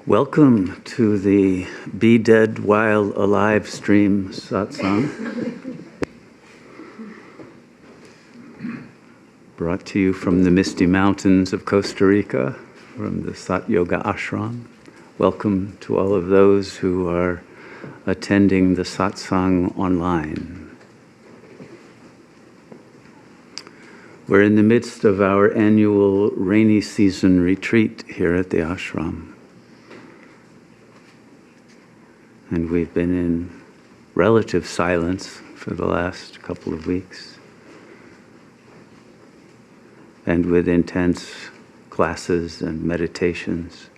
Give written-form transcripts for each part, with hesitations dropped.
Welcome to the Be Dead While Alive stream satsang, brought to you from the misty mountains of Costa Rica, from the Sat Yoga Ashram. Welcome to all of those who are attending the satsang online. We're in the midst of our annual rainy season retreat here at the ashram. And we've been in relative silence for the last couple of weeks, and with intense classes and meditations.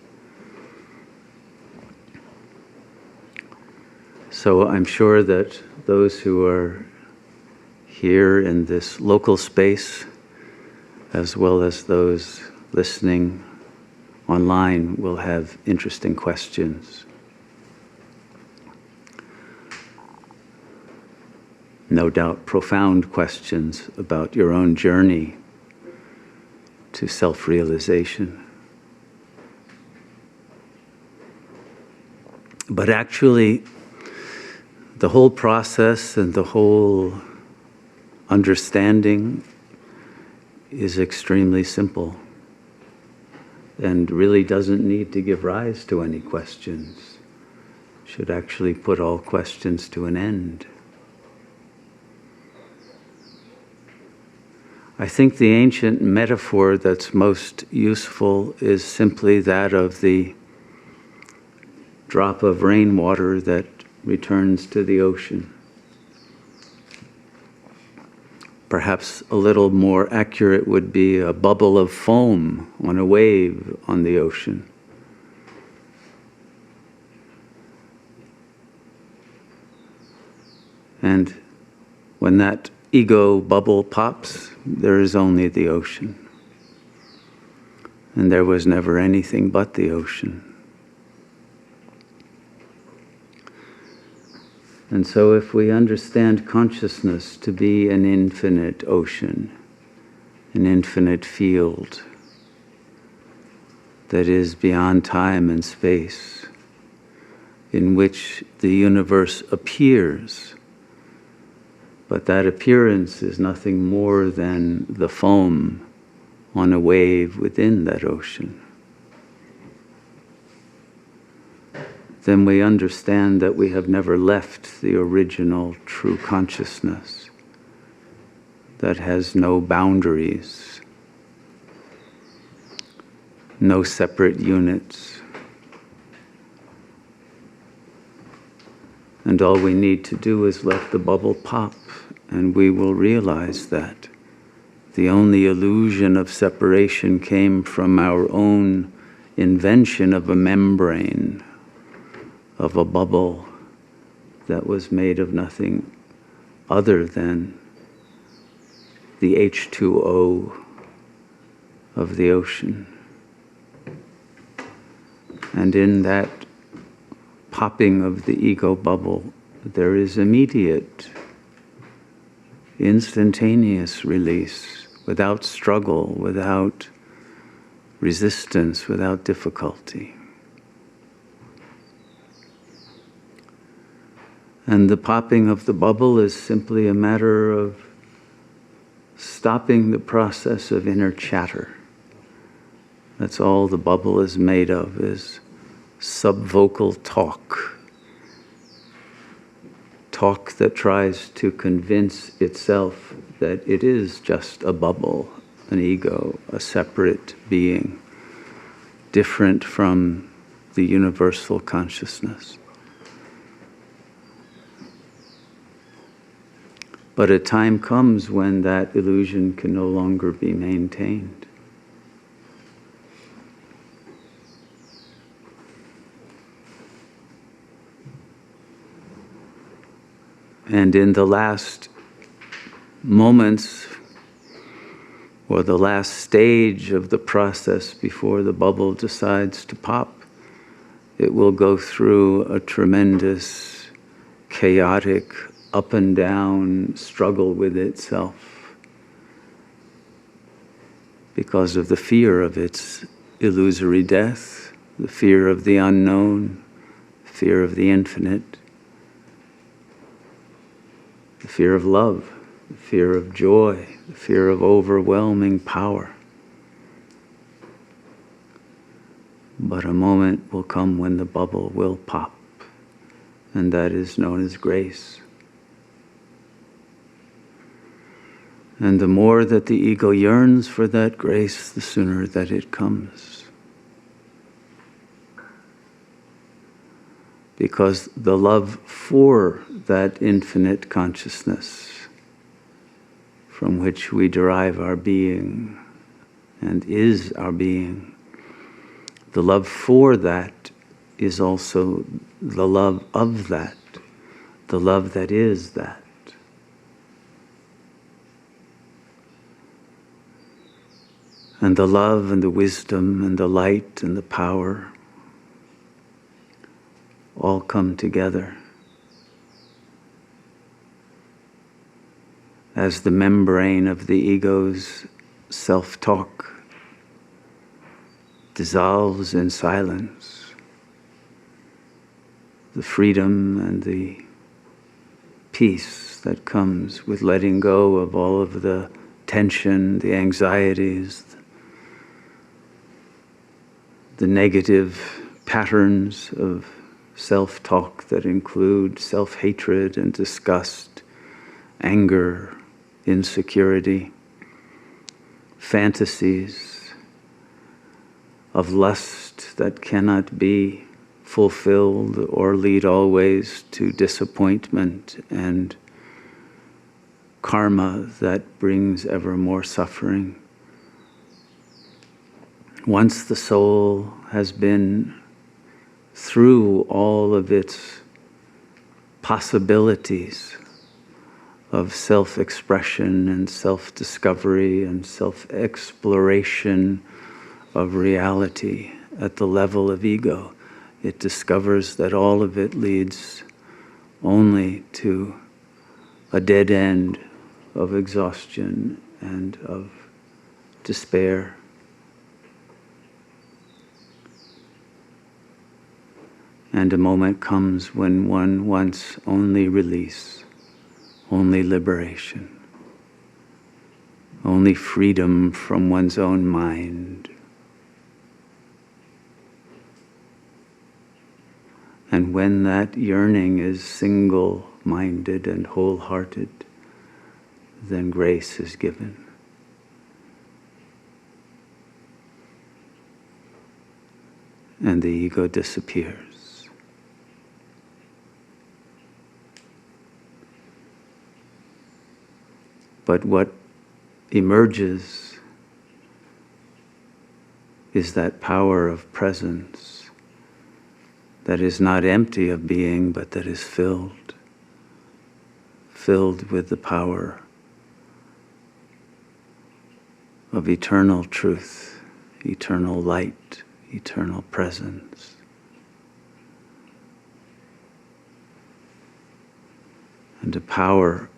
So I'm sure that those who are here in this local space, as well as those listening online, will have interesting questions. No doubt profound questions about your own journey to self-realization. But actually, the whole process and the whole understanding is extremely simple and really doesn't need to give rise to any questions. Should actually put all questions to an end. I think the ancient metaphor that's most useful is simply that of the drop of rainwater that returns to the ocean. Perhaps a little more accurate would be a bubble of foam on a wave on the ocean. And when that ego bubble pops, there is only the ocean. And there was never anything but the ocean. And so if we understand consciousness to be an infinite ocean, an infinite field that is beyond time and space, in which the universe appears, but that appearance is nothing more than the foam on a wave within that ocean, then we understand that we have never left the original true consciousness that has no boundaries, no separate units. And all we need to do is let the bubble pop, and we will realize that the only illusion of separation came from our own invention of a membrane, of a bubble that was made of nothing other than the H2O of the ocean. And in that popping of the ego bubble, there is immediate, instantaneous release, without struggle, without resistance, without difficulty. And the popping of the bubble is simply a matter of stopping the process of inner chatter. That's all the bubble is made of, is subvocal talk. Talk that tries to convince itself that it is just a bubble, an ego, a separate being, different from the universal consciousness. But a time comes when that illusion can no longer be maintained. And in the last moments, or the last stage of the process before the bubble decides to pop, it will go through a tremendous, chaotic, up and down struggle with itself because of the fear of its illusory death, the fear of the unknown, fear of the infinite, the fear of love, the fear of joy, the fear of overwhelming power. But a moment will come when the bubble will pop, and that is known as grace. And the more that the ego yearns for that grace, the sooner that it comes. Because the love for that infinite consciousness from which we derive our being and is our being, the love for that is also the love of that, the love that is that. And the love and the wisdom and the light and the power all come together as the membrane of the ego's self-talk dissolves in silence. The freedom and the peace that comes with letting go of all of the tension, the anxieties, the negative patterns of self-talk that include self-hatred and disgust, anger, insecurity, fantasies of lust that cannot be fulfilled or lead always to disappointment, and karma that brings ever more suffering. Once the soul has been through all of its possibilities of self-expression and self-discovery and self-exploration of reality at the level of ego, it discovers that all of it leads only to a dead end of exhaustion and of despair. And a moment comes when one wants only release, only liberation, only freedom from one's own mind. And when that yearning is single-minded and wholehearted, then grace is given. And the ego disappears. But what emerges is that power of presence that is not empty of being, but that is filled with the power of eternal truth, eternal light, eternal presence. And a power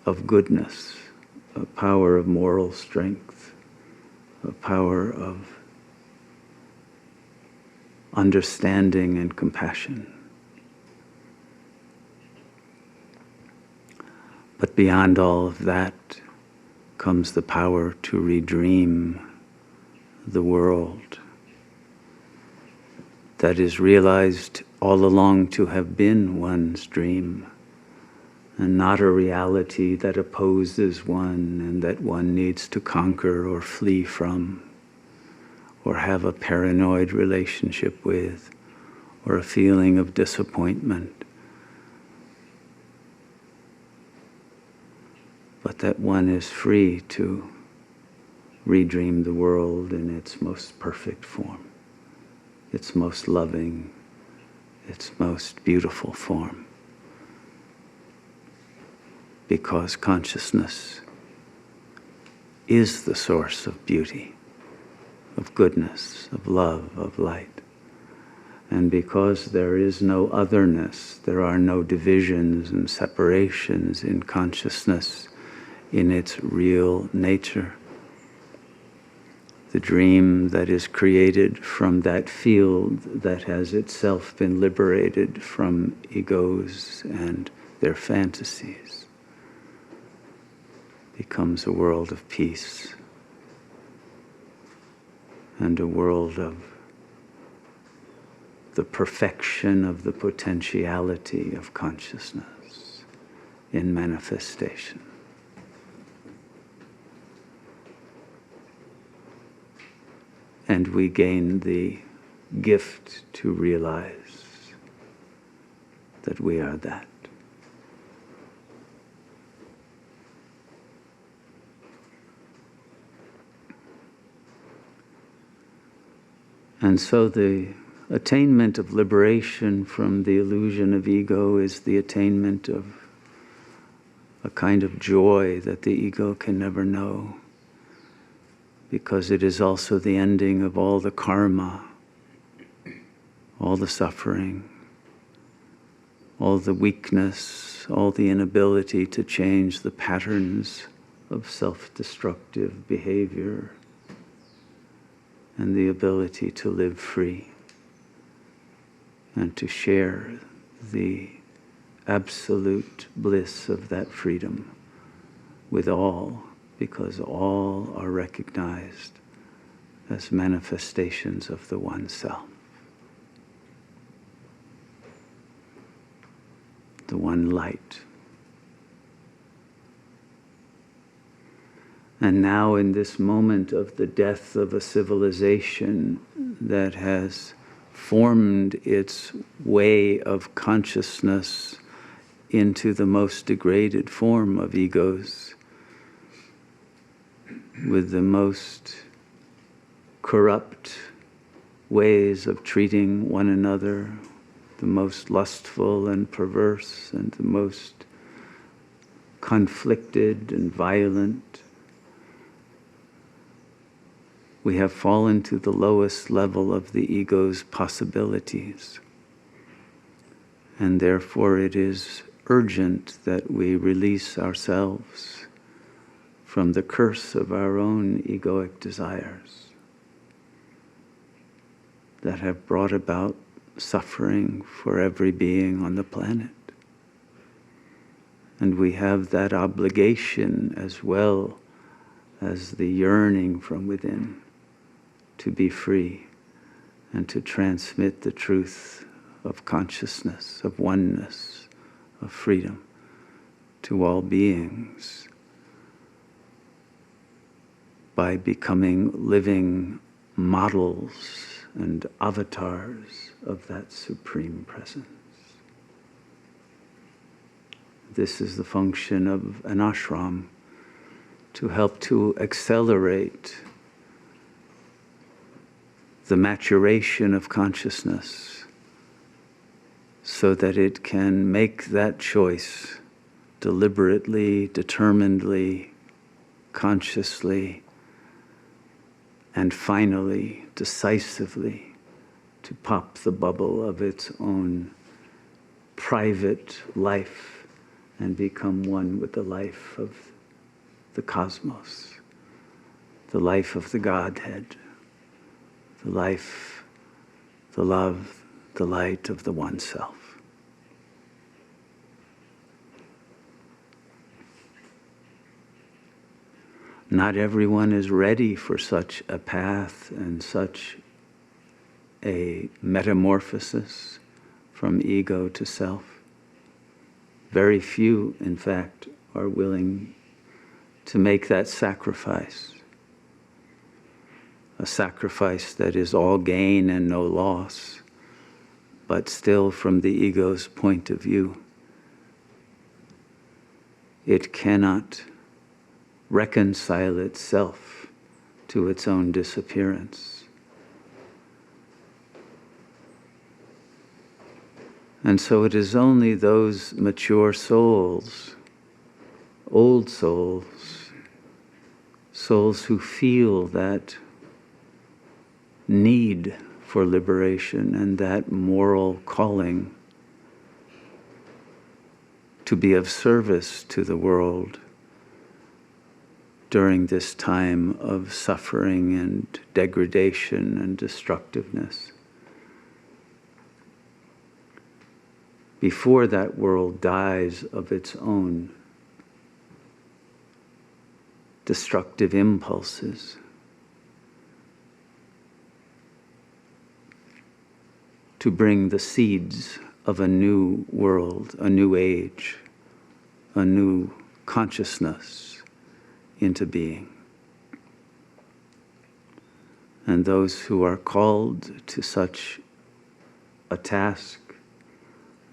of goodness, a power of moral strength, a power of understanding and compassion. But beyond all of that comes the power to redream the world that is realized all along to have been one's dream, and not a reality that opposes one and that one needs to conquer or flee from, or have a paranoid relationship with, or a feeling of disappointment. But that one is free to redream the world in its most perfect form, its most loving, its most beautiful form. Because consciousness is the source of beauty, of goodness, of love, of light. And because there is no otherness, there are no divisions and separations in consciousness in its real nature, the dream that is created from that field that has itself been liberated from egos and their fantasies, becomes a world of peace and a world of the perfection of the potentiality of consciousness in manifestation. And we gain the gift to realize that we are that. And so the attainment of liberation from the illusion of ego is the attainment of a kind of joy that the ego can never know, because it is also the ending of all the karma, all the suffering, all the weakness, all the inability to change the patterns of self-destructive behavior, and the ability to live free and to share the absolute bliss of that freedom with all, because all are recognized as manifestations of the One Self, the One Light. And now, in this moment of the death of a civilization that has formed its way of consciousness into the most degraded form of egos, with the most corrupt ways of treating one another, the most lustful and perverse, and the most conflicted and violent, we have fallen to the lowest level of the ego's possibilities. And therefore it is urgent that we release ourselves from the curse of our own egoic desires that have brought about suffering for every being on the planet. And we have that obligation, as well as the yearning from within, to be free and to transmit the truth of consciousness, of oneness, of freedom to all beings by becoming living models and avatars of that supreme presence. This is the function of an ashram, to help to accelerate the maturation of consciousness so that it can make that choice deliberately, determinedly, consciously, and finally, decisively, to pop the bubble of its own private life and become one with the life of the cosmos, the life of the Godhead, the life, the love, the light of the One Self. Not everyone is ready for such a path and such a metamorphosis from ego to self. Very few, in fact, are willing to make that sacrifice. A sacrifice that is all gain and no loss, but still from the ego's point of view, it cannot reconcile itself to its own disappearance. And so it is only those mature souls, old souls, souls who feel that need for liberation and that moral calling to be of service to the world, during this time of suffering and degradation and destructiveness. Before that world dies of its own destructive impulses, to bring the seeds of a new world, a new age, a new consciousness into being. And those who are called to such a task,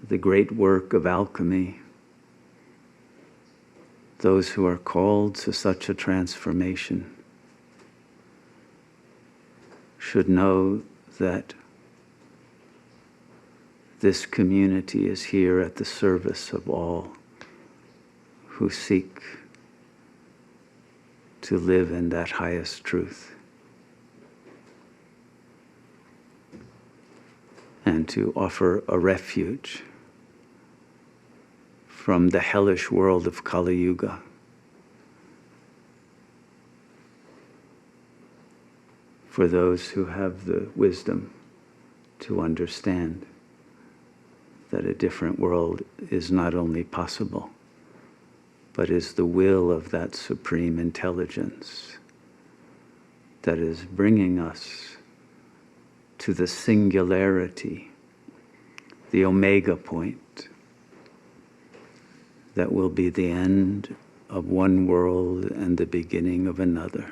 the great work of alchemy, those who are called to such a transformation, should know that this community is here at the service of all who seek to live in that highest truth and to offer a refuge from the hellish world of Kali Yuga. For those who have the wisdom to understand that a different world is not only possible, but is the will of that supreme intelligence that is bringing us to the singularity, the omega point, that will be the end of one world and the beginning of another.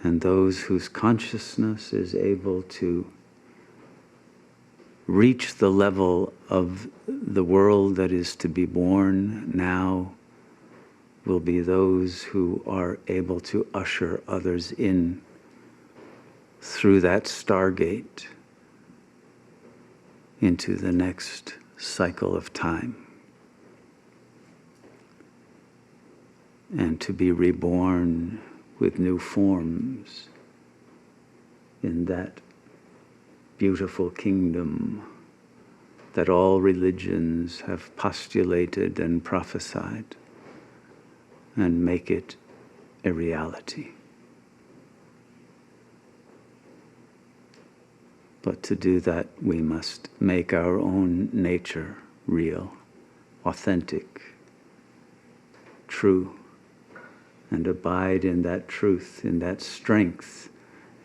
And those whose consciousness is able to reach the level of the world that is to be born now will be those who are able to usher others in through that stargate into the next cycle of time, and to be reborn with new forms in that beautiful kingdom that all religions have postulated and prophesied, and make it a reality. But to do that, we must make our own nature real, authentic, true, and abide in that truth, in that strength,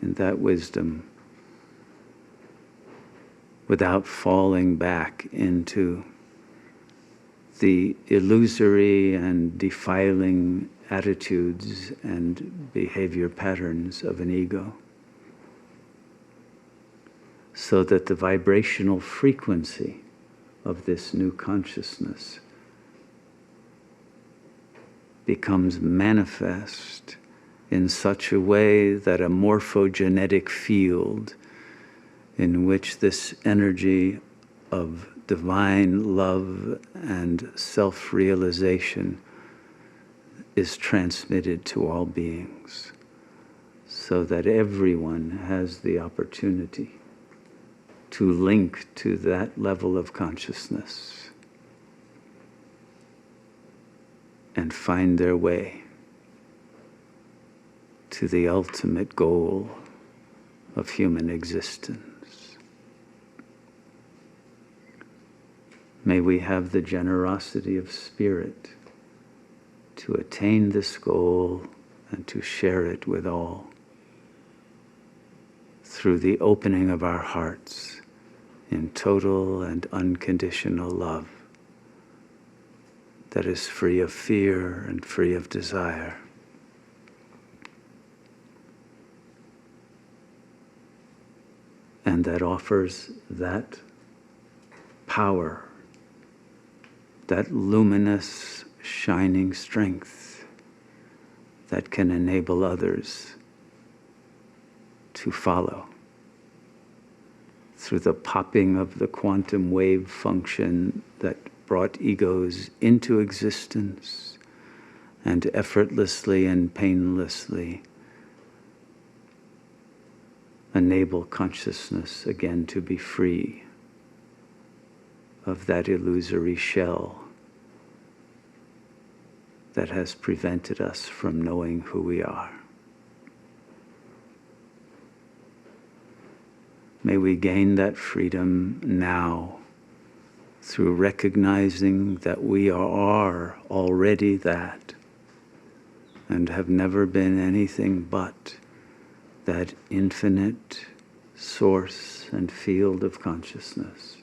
in that wisdom, without falling back into the illusory and defiling attitudes and behavior patterns of an ego, so that the vibrational frequency of this new consciousness becomes manifest in such a way that a morphogenetic field in which this energy of divine love and self-realization is transmitted to all beings, so that everyone has the opportunity to link to that level of consciousness and find their way to the ultimate goal of human existence. May we have the generosity of spirit to attain this goal and to share it with all through the opening of our hearts in total and unconditional love that is free of fear and free of desire. And that offers that power, that luminous, shining strength that can enable others to follow through the popping of the quantum wave function that brought egos into existence and effortlessly and painlessly enable consciousness again to be free of that illusory shell that has prevented us from knowing who we are. May we gain that freedom now through recognizing that we are already that and have never been anything but that infinite source and field of consciousness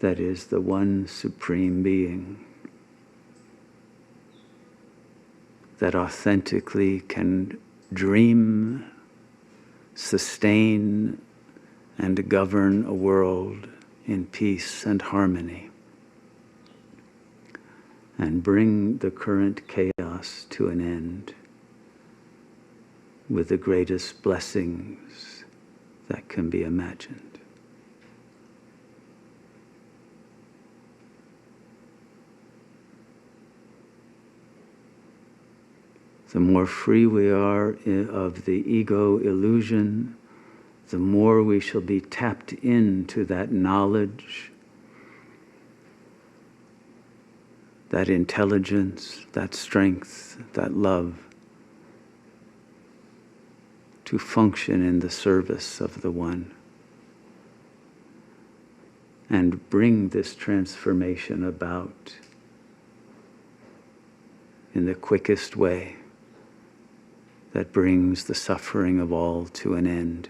that is the one supreme being that authentically can dream, sustain, and govern a world in peace and harmony, and bring the current chaos to an end with the greatest blessings that can be imagined. The more free we are of the ego illusion, the more we shall be tapped into that knowledge, that intelligence, that strength, that love, to function in the service of the One and bring this transformation about in the quickest way that brings the suffering of all to an end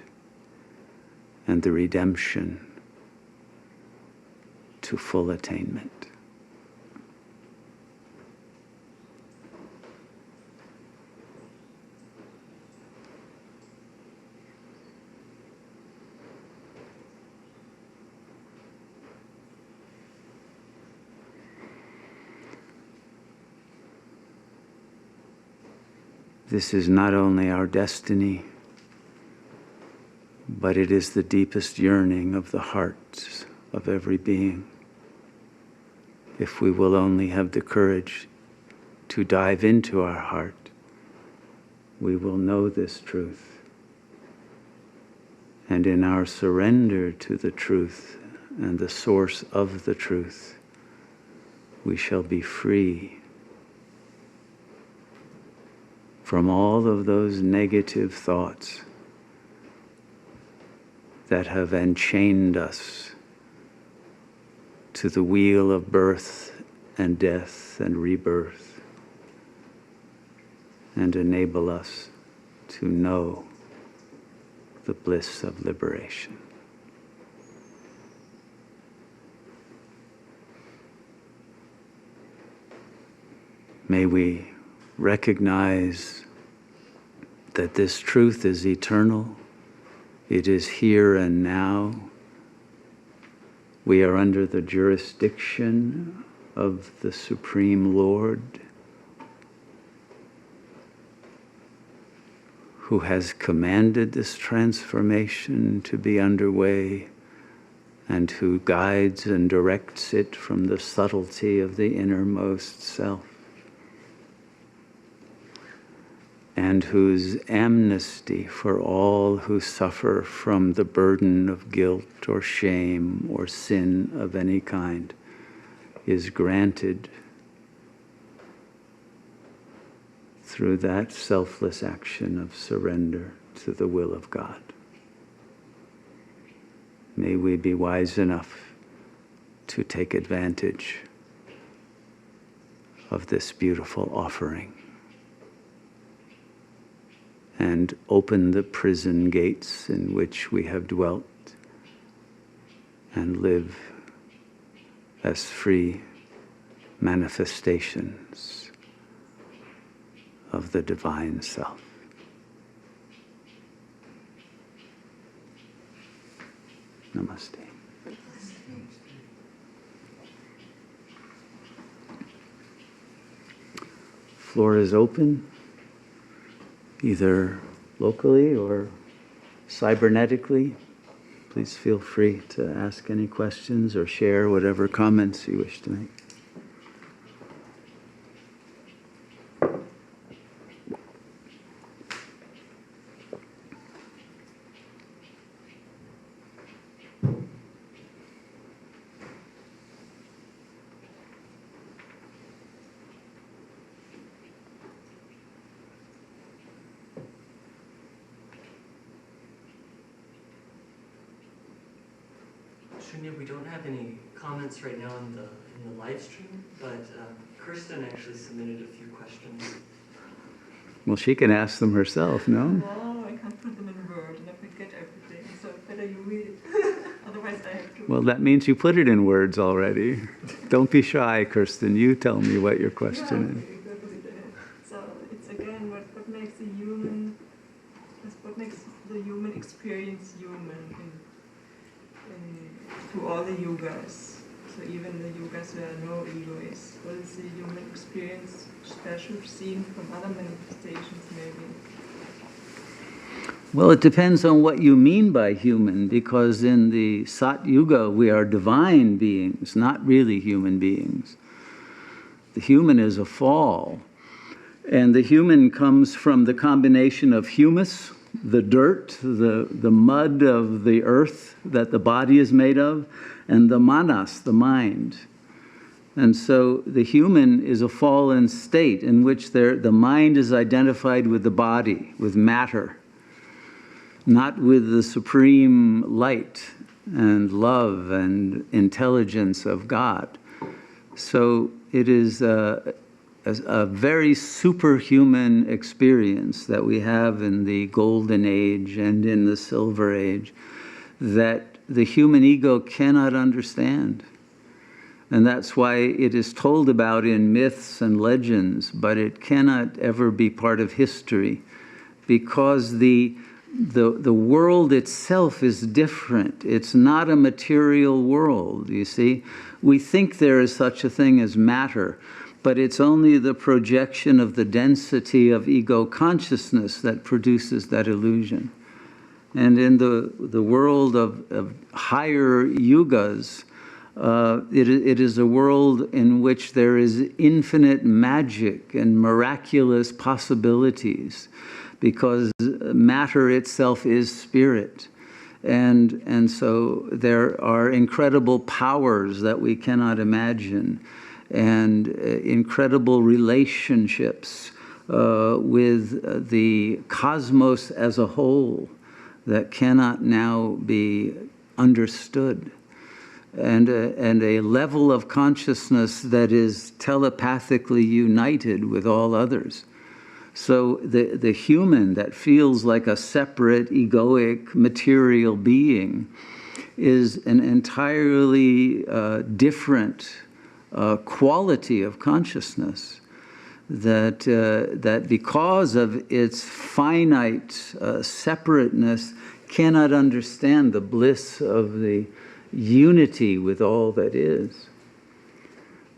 and the redemption to full attainment. This is not only our destiny, but it is the deepest yearning of the hearts of every being. If we will only have the courage to dive into our heart, we will know this truth. And in our surrender to the truth and the source of the truth, we shall be free from all of those negative thoughts that have enchained us to the wheel of birth and death and rebirth, and enable us to know the bliss of liberation. May we recognize that this truth is eternal. It is here and now. We are under the jurisdiction of the Supreme Lord, who has commanded this transformation to be underway and who guides and directs it from the subtlety of the innermost self, and whose amnesty for all who suffer from the burden of guilt or shame or sin of any kind is granted through that selfless action of surrender to the will of God. May we be wise enough to take advantage of this beautiful offering and open the prison gates in which we have dwelt and live as free manifestations of the divine self. Namaste. Floor is open, either locally or cybernetically. Please feel free to ask any questions or share whatever comments you wish to make. Shunya, we don't have any comments right now in the live stream, but Kirsten actually submitted a few questions. Well, she can ask them herself, no? No, I can't put them in Word, and I forget everything, so better you read it. Otherwise I have to... Well, that means you put it in words already. Don't be shy, Kirsten. You tell me what your question is. So it's again what makes the human experience human to all the yugas. So even the yugas where no ego is. What is the human experience special, seen from other manifestations maybe? Well, it depends on what you mean by human, because in the Sat Yuga we are divine beings, not really human beings. The human is a fall. And the human comes from the combination of humus, the dirt, the mud of the earth that the body is made of, and the manas, the mind. And so the human is a fallen state in which the mind is identified with the body, with matter, not with the supreme light and love and intelligence of God. So it is a very superhuman experience that we have in the Golden Age and in the Silver Age that the human ego cannot understand. And that's why it is told about in myths and legends, but it cannot ever be part of history, because the world itself is different. It's not a material world, you see. We think there is such a thing as matter, but it's only the projection of the density of ego consciousness that produces that illusion. And in the world of higher yugas, it is a world in which there is infinite magic and miraculous possibilities, because matter itself is spirit. And so there are incredible powers that we cannot imagine, and incredible relationships with the cosmos as a whole that cannot now be understood, and a level of consciousness that is telepathically united with all others. So the human that feels like a separate, egoic, material being is an entirely different quality of consciousness that because of its finite separateness cannot understand the bliss of the unity with all that is.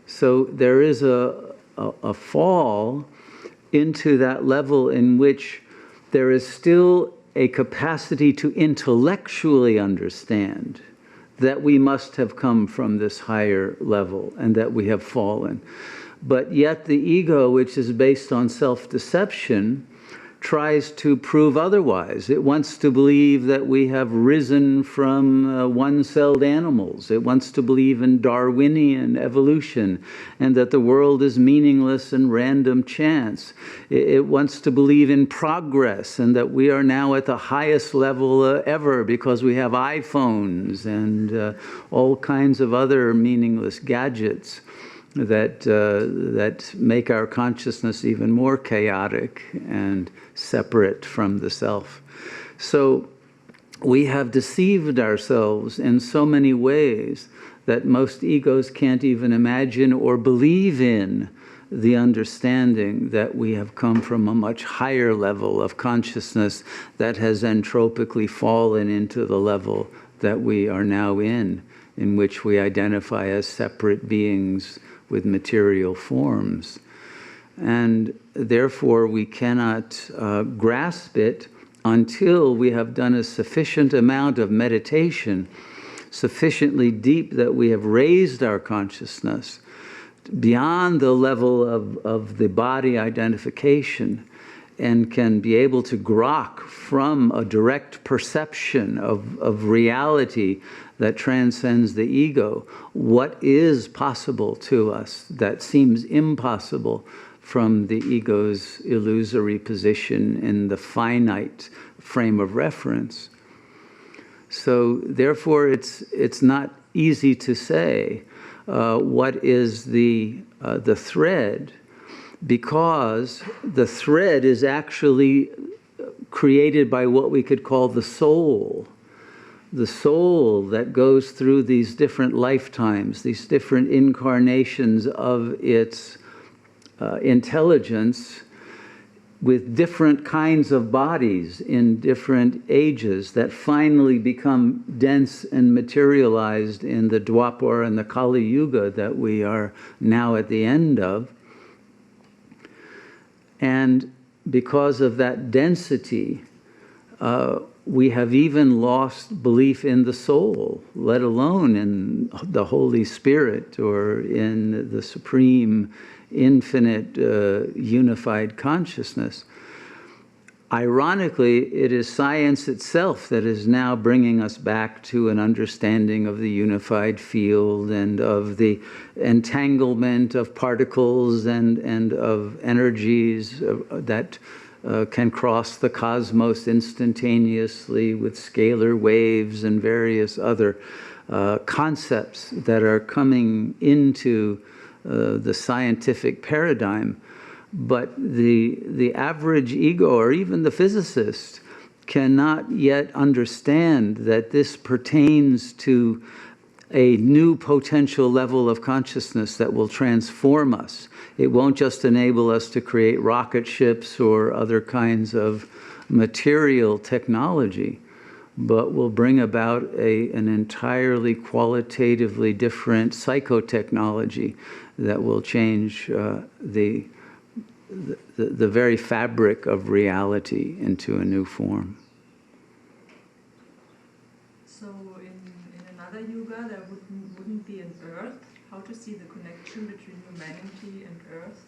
So there is a fall into that level in which there is still a capacity to intellectually understand that we must have come from this higher level and that we have fallen. But yet the ego, which is based on self-deception, tries to prove otherwise. It wants to believe that we have risen from one-celled animals. It wants to believe in Darwinian evolution and that the world is meaningless and random chance. It wants to believe in progress and that we are now at the highest level ever because we have iPhones and all kinds of other meaningless gadgets that make our consciousness even more chaotic and separate from the self. So we have deceived ourselves in so many ways that most egos can't even imagine or believe in the understanding that we have come from a much higher level of consciousness that has entropically fallen into the level that we are now in which we identify as separate beings with material forms. And therefore we cannot grasp it until we have done a sufficient amount of meditation, sufficiently deep that we have raised our consciousness beyond the level of the body identification and can be able to grok from a direct perception of reality that transcends the ego, what is possible to us that seems impossible from the ego's illusory position in the finite frame of reference. So therefore it's not easy to say what is the thread, because the thread is actually created by what we could call the soul that goes through these different lifetimes, these different incarnations of its intelligence, with different kinds of bodies in different ages that finally become dense and materialized in the Dwapara and the Kali Yuga that we are now at the end of. And because of that density, we have even lost belief in the soul, let alone in the Holy Spirit or in the supreme, infinite, unified consciousness. Ironically, it is science itself that is now bringing us back to an understanding of the unified field and of the entanglement of particles and of energies that can cross the cosmos instantaneously with scalar waves and various other concepts that are coming into the scientific paradigm. But the average ego, or even the physicist, cannot yet understand that this pertains to a new potential level of consciousness that will transform us. It won't just enable us to create rocket ships or other kinds of material technology, but will bring about an entirely qualitatively different psychotechnology that will change the very fabric of reality into a new form. So in another yuga there wouldn't be an earth? How to see the connection between humanity and earth?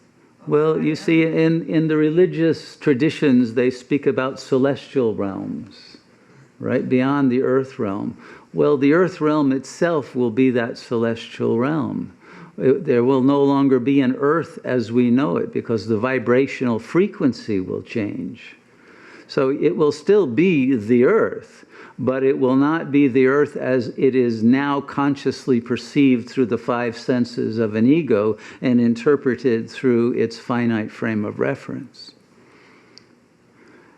Well, you see, in the religious traditions, they speak about celestial realms, right, beyond the earth realm. Well, the earth realm itself will be that celestial realm. There will no longer be an earth as we know it, because the vibrational frequency will change. So it will still be the earth, but it will not be the earth as it is now consciously perceived through the five senses of an ego and interpreted through its finite frame of reference.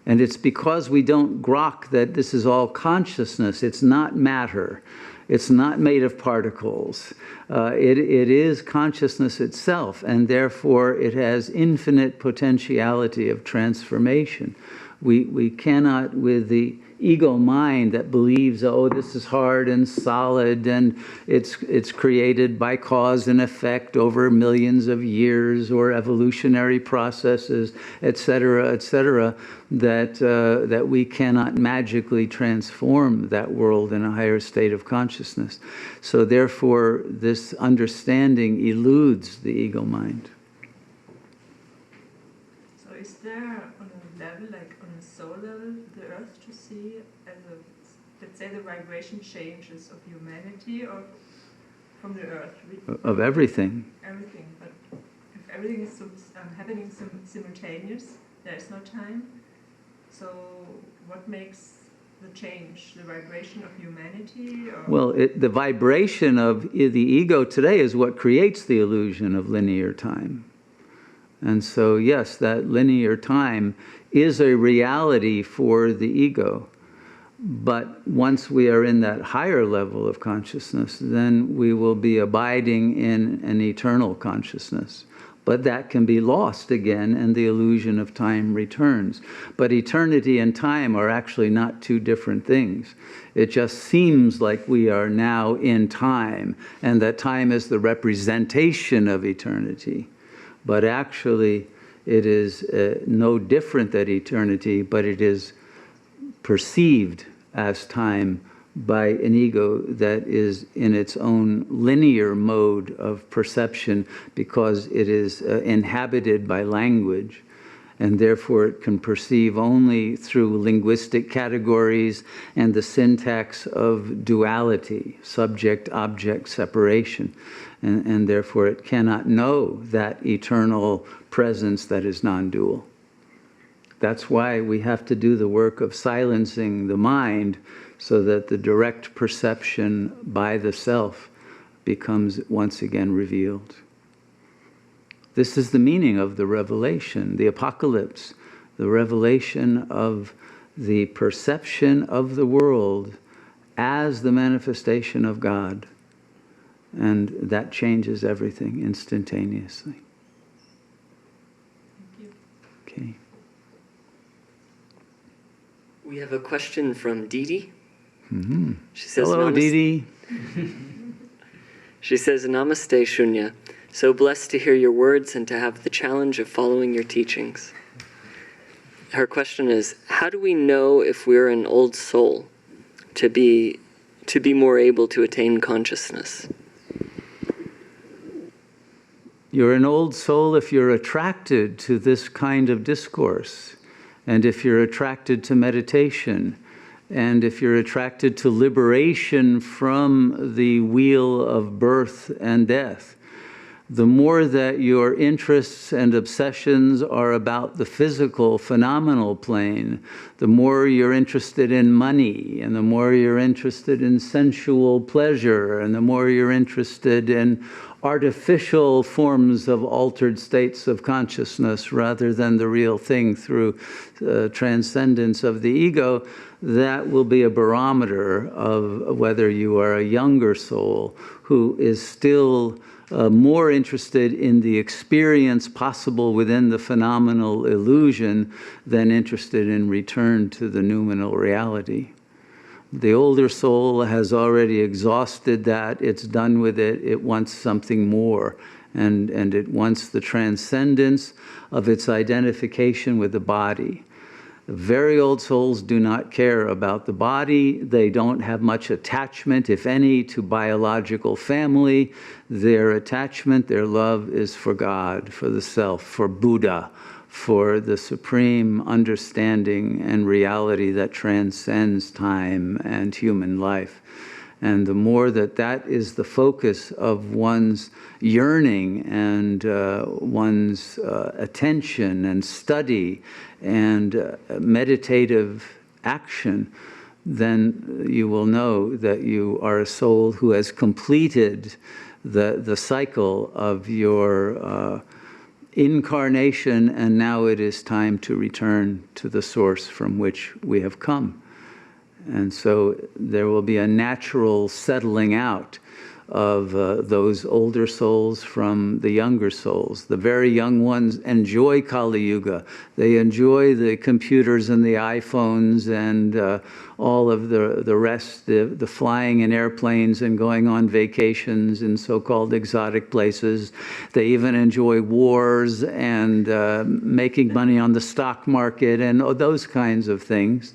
And it's because we don't grok that this is all consciousness. It's not matter. It's not made of particles. It is consciousness itself, and therefore it has infinite potentiality of transformation. We cannot, with the ego mind that believes, oh, this is hard and solid and it's created by cause and effect over millions of years or evolutionary processes, etc., that we cannot magically transform that world in a higher state of consciousness. So therefore, this understanding eludes the ego mind. So is there on a level, like on a soul level, the earth to see as a, let's say, the vibration changes of humanity or from the earth? Of everything. Everything, but if everything is happening simultaneous, there is no time. So what makes the change? The vibration of humanity? Or? Well, the vibration of the ego today is what creates the illusion of linear time. And so, yes, that linear time is a reality for the ego. But once we are in that higher level of consciousness, then we will be abiding in an eternal consciousness. But that can be lost again, and the illusion of time returns. But eternity and time are actually not two different things. It just seems like we are now in time, and that time is the representation of eternity. But actually, it is no different than eternity, but it is perceived as time by an ego that is in its own linear mode of perception, because it is inhabited by language, and therefore it can perceive only through linguistic categories and the syntax of duality, subject-object separation, and therefore it cannot know that eternal presence that is non-dual. That's why we have to do the work of silencing the mind so that the direct perception by the self becomes once again revealed. This is the meaning of the revelation, the apocalypse, the revelation of the perception of the world as the manifestation of God. And that changes everything instantaneously. Thank you. Okay. We have a question from Dee Dee. Mm-hmm. She says, hello, Dee Dee. She says, Namaste, Shunya. So blessed to hear your words and to have the challenge of following your teachings. Her question is, how do we know if we're an old soul to be more able to attain consciousness? You're an old soul if you're attracted to this kind of discourse, and if you're attracted to meditation, and if you're attracted to liberation from the wheel of birth and death. The more that your interests and obsessions are about the physical, phenomenal plane, the more you're interested in money, and the more you're interested in sensual pleasure, and the more you're interested in artificial forms of altered states of consciousness rather than the real thing through transcendence of the ego, that will be a barometer of whether you are a younger soul who is still more interested in the experience possible within the phenomenal illusion than interested in return to the noumenal reality. The older soul has already exhausted that, it's done with it, it wants something more, and it wants the transcendence of its identification with the body. Very old souls do not care about the body. They don't have much attachment, if any, to biological family. Their attachment, their love is for God, for the self, for Buddha, for the supreme understanding and reality that transcends time and human life. And the more that that is the focus of one's yearning and one's attention and study and meditative action, then you will know that you are a soul who has completed the cycle of your incarnation, and now it is time to return to the source from which we have come. And so there will be a natural settling out of those older souls from the younger souls. The very young ones enjoy Kali Yuga. They enjoy the computers and the iPhones and all of the rest, the flying in airplanes and going on vacations in so-called exotic places. They even enjoy wars and making money on the stock market and those kinds of things.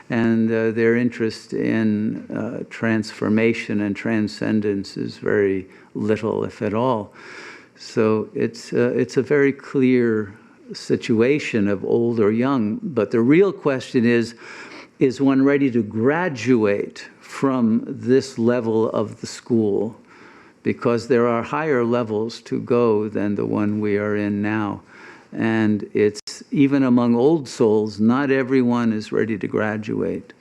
And their interest in transformation and transcendence is very little, if at all. So it's a very clear situation of old or young. But the real question is one ready to graduate from this level of the school? Because there are higher levels to go than the one we are in now. And it's even among old souls, not everyone is ready to graduate.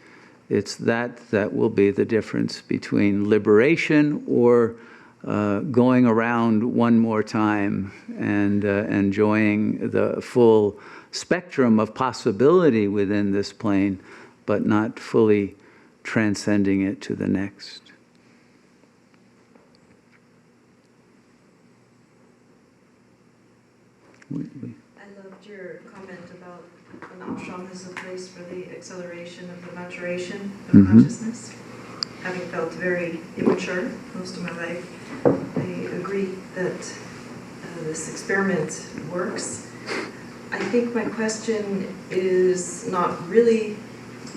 It's that will be the difference between liberation or going around one more time and enjoying the full spectrum of possibility within this plane, but not fully transcending it to the next. I loved your comment about an ashram as a place for the acceleration of the maturation of consciousness. Having felt very immature most of my life, I agree that this experiment works. I think my question is not really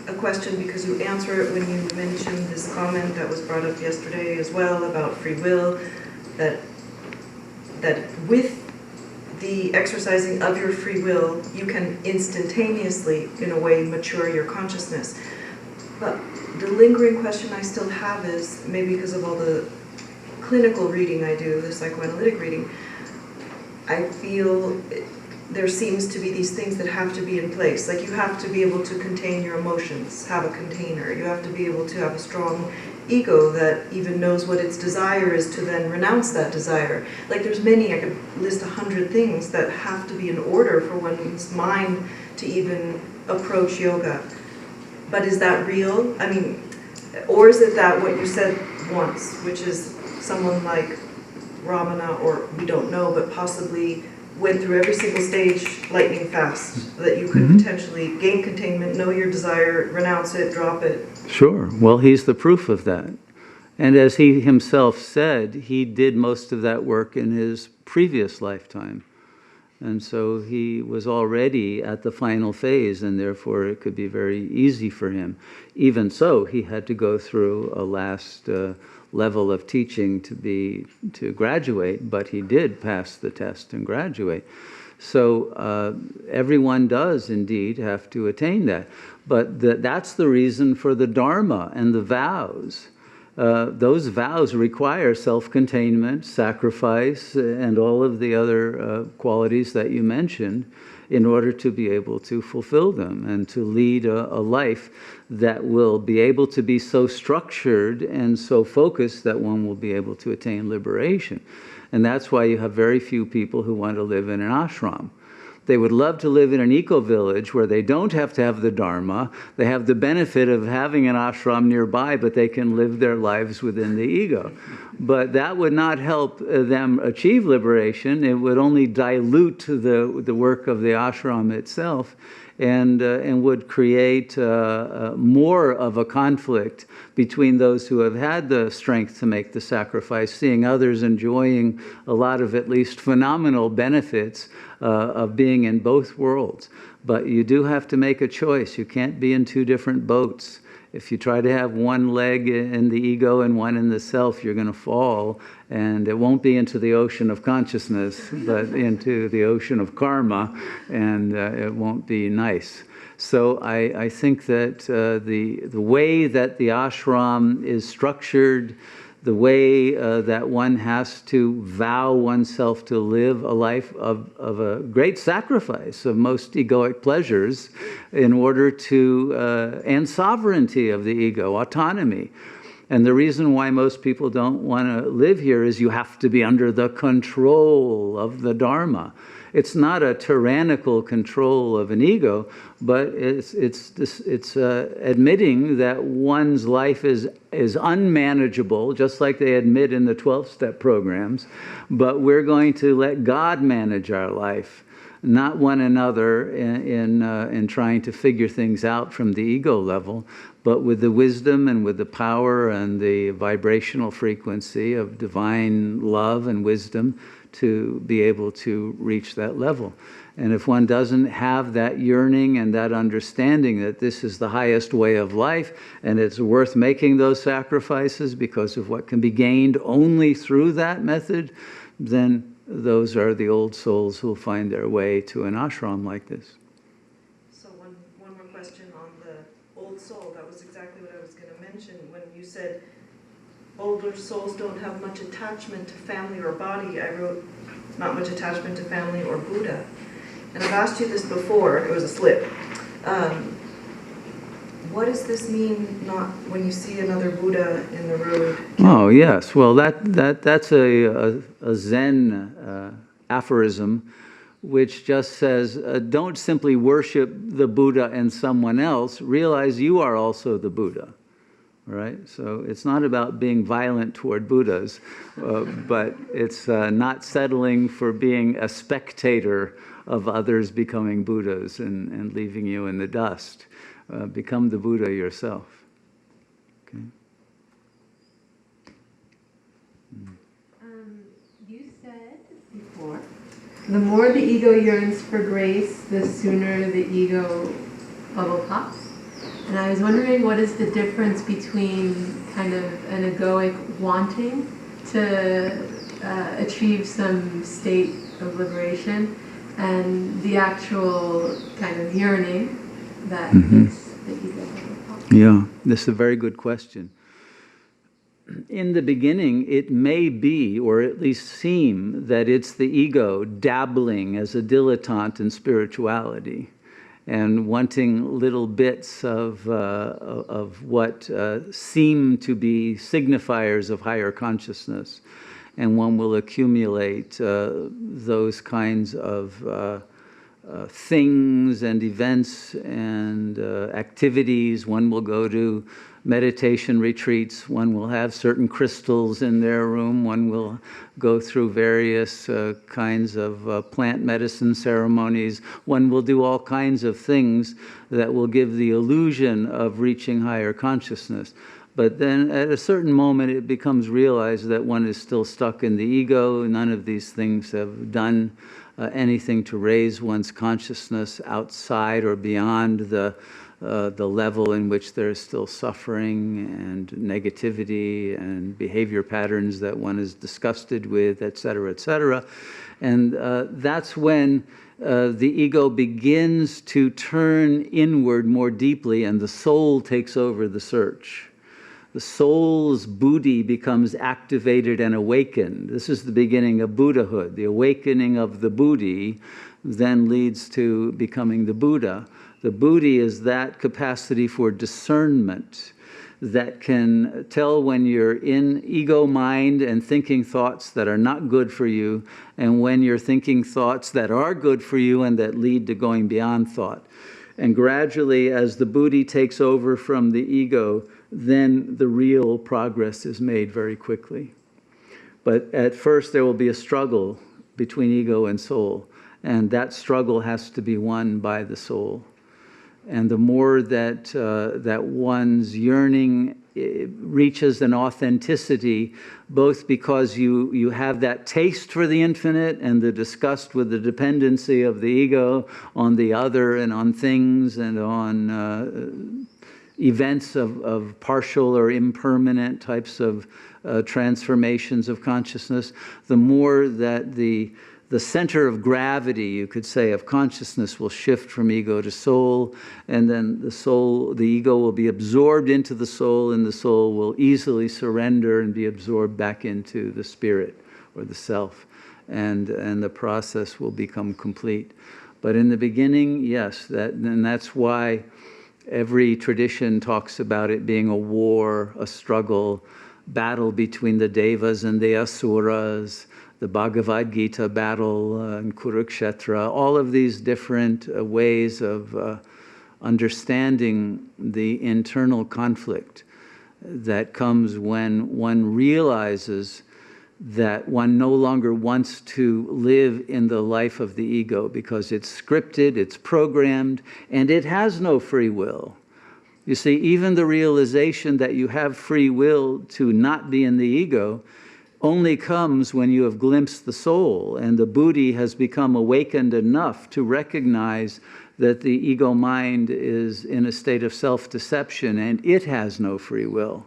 a question because you answer it when you mentioned this comment that was brought up yesterday as well about free will, that with the exercising of your free will, you can instantaneously, in a way, mature your consciousness. But the lingering question I still have is, maybe because of all the clinical reading I do, the psychoanalytic reading, I feel there seems to be these things that have to be in place. Like you have to be able to contain your emotions, have a container. You have to be able to have a strong ego that even knows what its desire is to then renounce that desire. Like there's many, I could list 100 things that have to be in order for one's mind to even approach yoga. But is that real? I mean, or is it that what you said once, which is someone like Ramana, or we don't know, but possibly went through every single stage lightning fast, that you could potentially gain containment, know your desire, renounce it, drop it? Sure. Well, he's the proof of that. And as he himself said, he did most of that work in his previous lifetime. And so he was already at the final phase, and therefore it could be very easy for him. Even so, he had to go through a last level of teaching to graduate, but he did pass the test and graduate. So everyone does indeed have to attain that. But that's the reason for the Dharma and the vows. Those vows require self-containment, sacrifice, and all of the other qualities that you mentioned in order to be able to fulfill them and to lead a life that will be able to be so structured and so focused that one will be able to attain liberation. And that's why you have very few people who want to live in an ashram. They would love to live in an eco-village where they don't have to have the Dharma. They have the benefit of having an ashram nearby, but they can live their lives within the ego. But that would not help them achieve liberation. It would only dilute the work of the ashram itself, and would create more of a conflict between those who have had the strength to make the sacrifice, seeing others enjoying a lot of at least phenomenal benefits of being in both worlds. But you do have to make a choice. You can't be in two different boats. If you try to have one leg in the ego and one in the self, you're going to fall, and it won't be into the ocean of consciousness, but into the ocean of karma, and it won't be nice. So I think that the way that the ashram is structured, the way that one has to vow oneself to live a life of a great sacrifice of most egoic pleasures in order to, and sovereignty of the ego, autonomy. And the reason why most people don't want to live here is you have to be under the control of the Dharma. It's not a tyrannical control of an ego, but it's admitting that one's life is unmanageable, just like they admit in the 12-step programs. But we're going to let God manage our life, not one another in trying to figure things out from the ego level, but with the wisdom and with the power and the vibrational frequency of divine love and wisdom to be able to reach that level. And if one doesn't have that yearning and that understanding that this is the highest way of life and it's worth making those sacrifices because of what can be gained only through that method, then those are the old souls who will find their way to an ashram like this. So one more question on the old soul. That was exactly what I was going to mention when you said older souls don't have much attachment to family or body. I wrote not much attachment to family or Buddha. And I've asked you this before, it was a slip. What does this mean, not when you see another Buddha in the road? Oh, yes. Well, that's a Zen aphorism which just says, don't simply worship the Buddha and someone else, realize you are also the Buddha. Right? So it's not about being violent toward Buddhas, but it's not settling for being a spectator of others becoming Buddhas and leaving you in the dust. Become the Buddha yourself. Okay. You said before, the more the ego yearns for grace, the sooner the ego bubble pops. And I was wondering, what is the difference between kind of an egoic wanting to achieve some state of liberation and the actual kind of yearning that makes the ego bubble pop? Yeah, this is a very good question. in the beginning, it may be, or at least seem, that it's the ego dabbling as a dilettante in spirituality and wanting little bits of what seem to be signifiers of higher consciousness. And one will accumulate those kinds of things and events and activities. One will go to meditation retreats. One will have certain crystals in their room. One will go through various kinds of plant medicine ceremonies. One will do all kinds of things that will give the illusion of reaching higher consciousness. But then at a certain moment, it becomes realized that one is still stuck in the ego. None of these things have done anything to raise one's consciousness outside or beyond the level in which there is still suffering and negativity and behavior patterns that one is disgusted with, et cetera, and that's when the ego begins to turn inward more deeply, and the soul takes over the search. The soul's buddhi becomes activated and awakened. This is the beginning of Buddhahood. The awakening of the buddhi then leads to becoming the Buddha. The buddhi is that capacity for discernment that can tell when you're in ego mind and thinking thoughts that are not good for you, and when you're thinking thoughts that are good for you and that lead to going beyond thought. And gradually, as the buddhi takes over from the ego, then the real progress is made very quickly. But at first there will be a struggle between ego and soul, and that struggle has to be won by the soul. And the more that that one's yearning reaches an authenticity, both because you have that taste for the infinite and the disgust with the dependency of the ego on the other and on things and on events of partial or impermanent types of transformations of consciousness, the more that the center of gravity, you could say, of consciousness will shift from ego to soul, and then the ego will be absorbed into the soul, and the soul will easily surrender and be absorbed back into the spirit or the self, and the process will become complete. But in the beginning, yes, and that's why every tradition talks about it being a war, a struggle, battle between the devas and the asuras, the Bhagavad Gita battle in Kurukshetra, all of these different ways of understanding the internal conflict that comes when one realizes that one no longer wants to live in the life of the ego because it's scripted, it's programmed, and it has no free will. You see, even the realization that you have free will to not be in the ego only comes when you have glimpsed the soul, and the buddhi has become awakened enough to recognize that the ego mind is in a state of self-deception and it has no free will.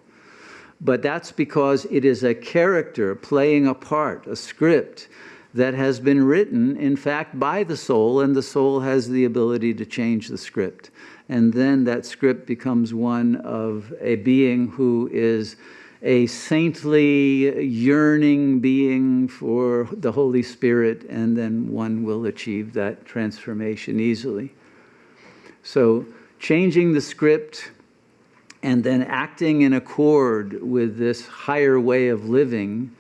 But that's because it is a character playing a part, a script that has been written, in fact, by the soul, and the soul has the ability to change the script. And then that script becomes one of a being who is a saintly, yearning being for the Holy Spirit, and then one will achieve that transformation easily. So changing the script and then acting in accord with this higher way of living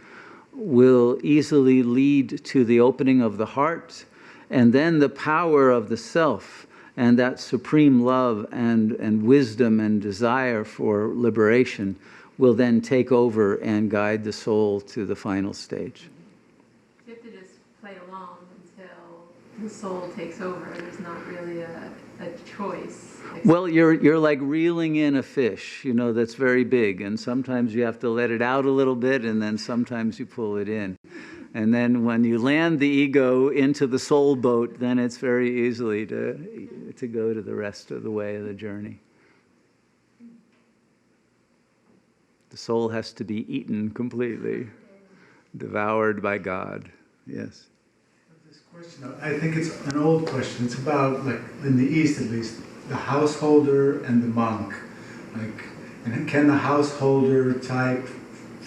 will easily lead to the opening of the heart, and then the power of the self and that supreme love and wisdom and desire for liberation will then take over and guide the soul to the final stage. You have to just play along until the soul takes over. There's not really a choice. Well, you're like reeling in a fish, you know, that's very big, and sometimes you have to let it out a little bit, and then sometimes you pull it in. And then when you land the ego into the soul boat, then it's very easily to go to the rest of the way of the journey. The soul has to be eaten completely, devoured by God. Yes. This question, I think it's an old question. It's about, like, in the East at least, the householder and the monk. Like, and can the householder type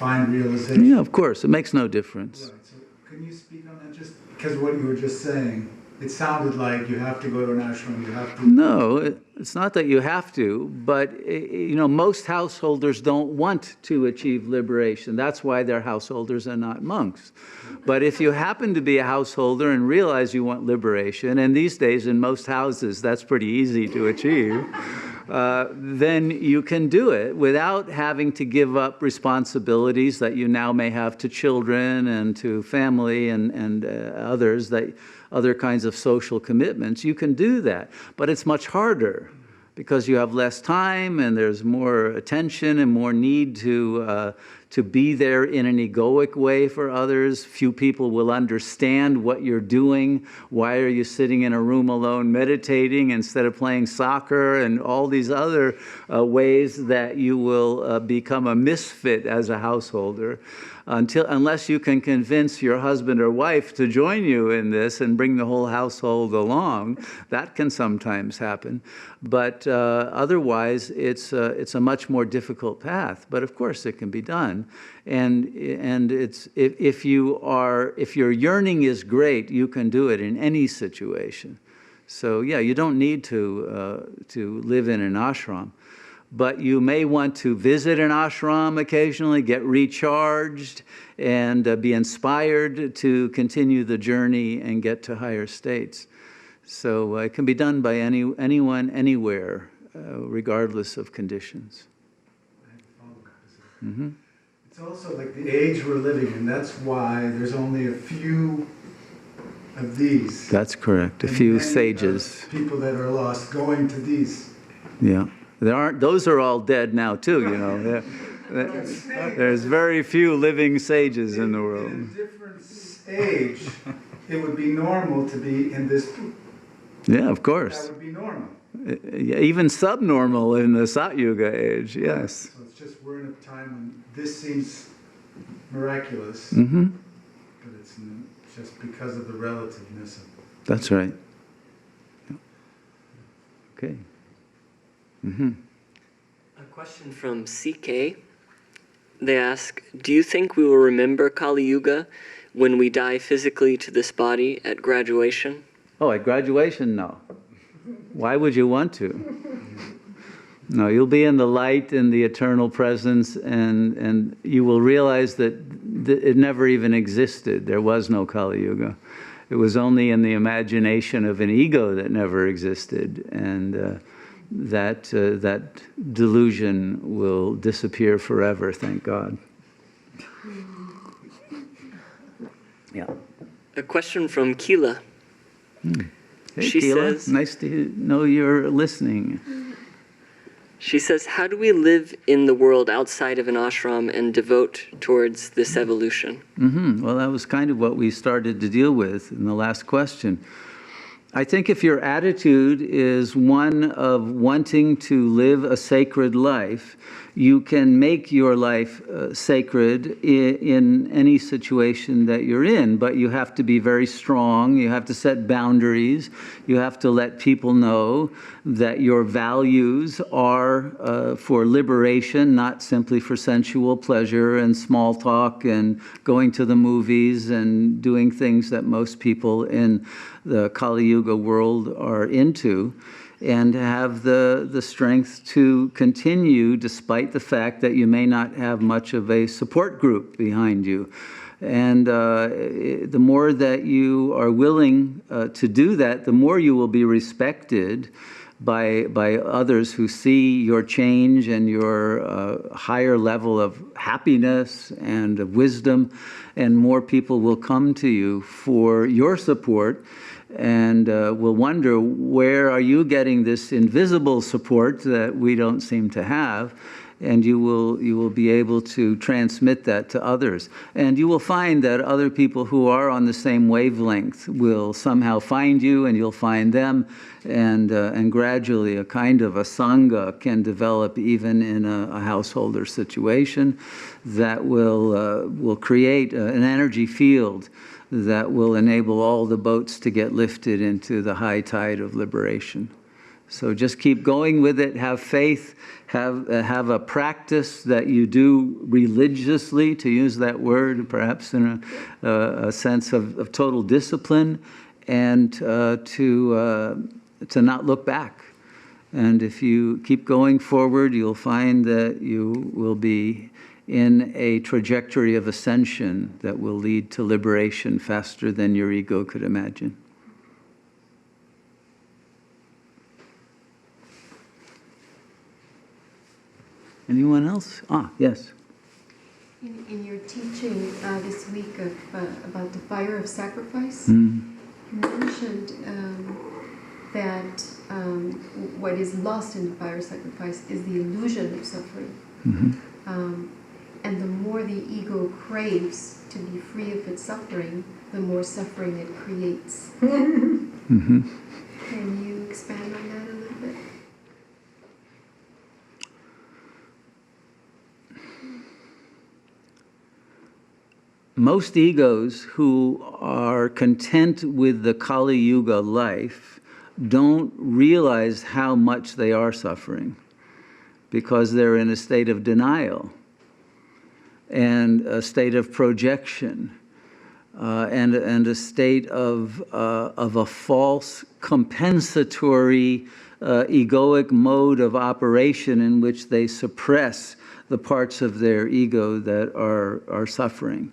find realization. Yeah, of course, it makes no difference. Right. So can you speak on that? Just because what you were just saying, it sounded like you have to go to an ashram, you have to... No, it's not that you have to, but you know, most householders don't want to achieve liberation. That's why they're householders and not monks. But if you happen to be a householder and realize you want liberation, and these days in most houses that's pretty easy to achieve, then you can do it without having to give up responsibilities that you now may have to children and to family and others, that other kinds of social commitments. You can do that, but it's much harder because you have less time and there's more attention and more need to be there in an egoic way for others. Few people will understand what you're doing. Why are you sitting in a room alone meditating instead of playing soccer, and all these other ways that you will become a misfit as a householder. Unless you can convince your husband or wife to join you in this and bring the whole household along, that can sometimes happen. But otherwise, it's a much more difficult path. But of course, it can be done. And it's if your yearning is great, you can do it in any situation. So yeah, you don't need to live in an ashram. But you may want to visit an ashram occasionally, get recharged, and be inspired to continue the journey and get to higher states. So it can be done by anyone, anywhere, regardless of conditions. Mm-hmm. It's also like the age we're living in. That's why there's only a few of these. That's correct. A few sages. People that are lost going to these. Yeah. Those are all dead now too, you know. There's very few living sages in the world. In a different age, it would be normal to be in this group. Yeah, of course. That would be normal. Even subnormal in the Sat-Yuga age, yes. So it's just we're in a time when this seems miraculous, Mm-hmm. but it's just because of the relativeness of it. That's right. Okay. Mm-hmm. A question from CK. They ask, do you think we will remember Kali Yuga when we die physically to this body at graduation? Oh, at graduation, no. Why would you want to? No, you'll be in the light and the eternal presence, and you will realize that it never even existed. There was no Kali Yuga. It was only in the imagination of an ego that never existed, and that delusion will disappear forever, thank God. Yeah. A question from Keela. Hey, She Keela, says, nice to know you're listening. She says, how do we live in the world outside of an ashram and devote towards this evolution? Mm-hmm. Well, that was kind of what we started to deal with in the last question. I think if your attitude is one of wanting to live a sacred life, you can make your life sacred in any situation that you're in, but you have to be very strong, you have to set boundaries, you have to let people know that your values are for liberation, not simply for sensual pleasure and small talk and going to the movies and doing things that most people in the Kali Yuga world are into, and have the strength to continue despite the fact that you may not have much of a support group behind you. And the more that you are willing to do that, the more you will be respected by others who see your change and your higher level of happiness and of wisdom, and more people will come to you for your support and will wonder, where are you getting this invisible support that we don't seem to have? And you will be able to transmit that to others. And you will find that other people who are on the same wavelength will somehow find you, and you'll find them, and gradually a kind of a sangha can develop even in a householder situation that will create an energy field that will enable all the boats to get lifted into the high tide of liberation. So just keep going with it, have faith, have a practice that you do religiously, to use that word, perhaps in a sense of total discipline, and to not look back. And if you keep going forward, you'll find that you will be in a trajectory of ascension that will lead to liberation faster than your ego could imagine. Anyone else? Yes. In your teaching this week about the fire of sacrifice, Mm. you mentioned that what is lost in the fire of sacrifice is the illusion of suffering. Mm-hmm. And the more the ego craves to be free of its suffering, the more suffering it creates. Mm-hmm. Can you expand on that a little bit? Most egos who are content with the Kali Yuga life don't realize how much they are suffering because they're in a state of denial and a state of projection and a state of a false compensatory egoic mode of operation in which they suppress the parts of their ego that are suffering.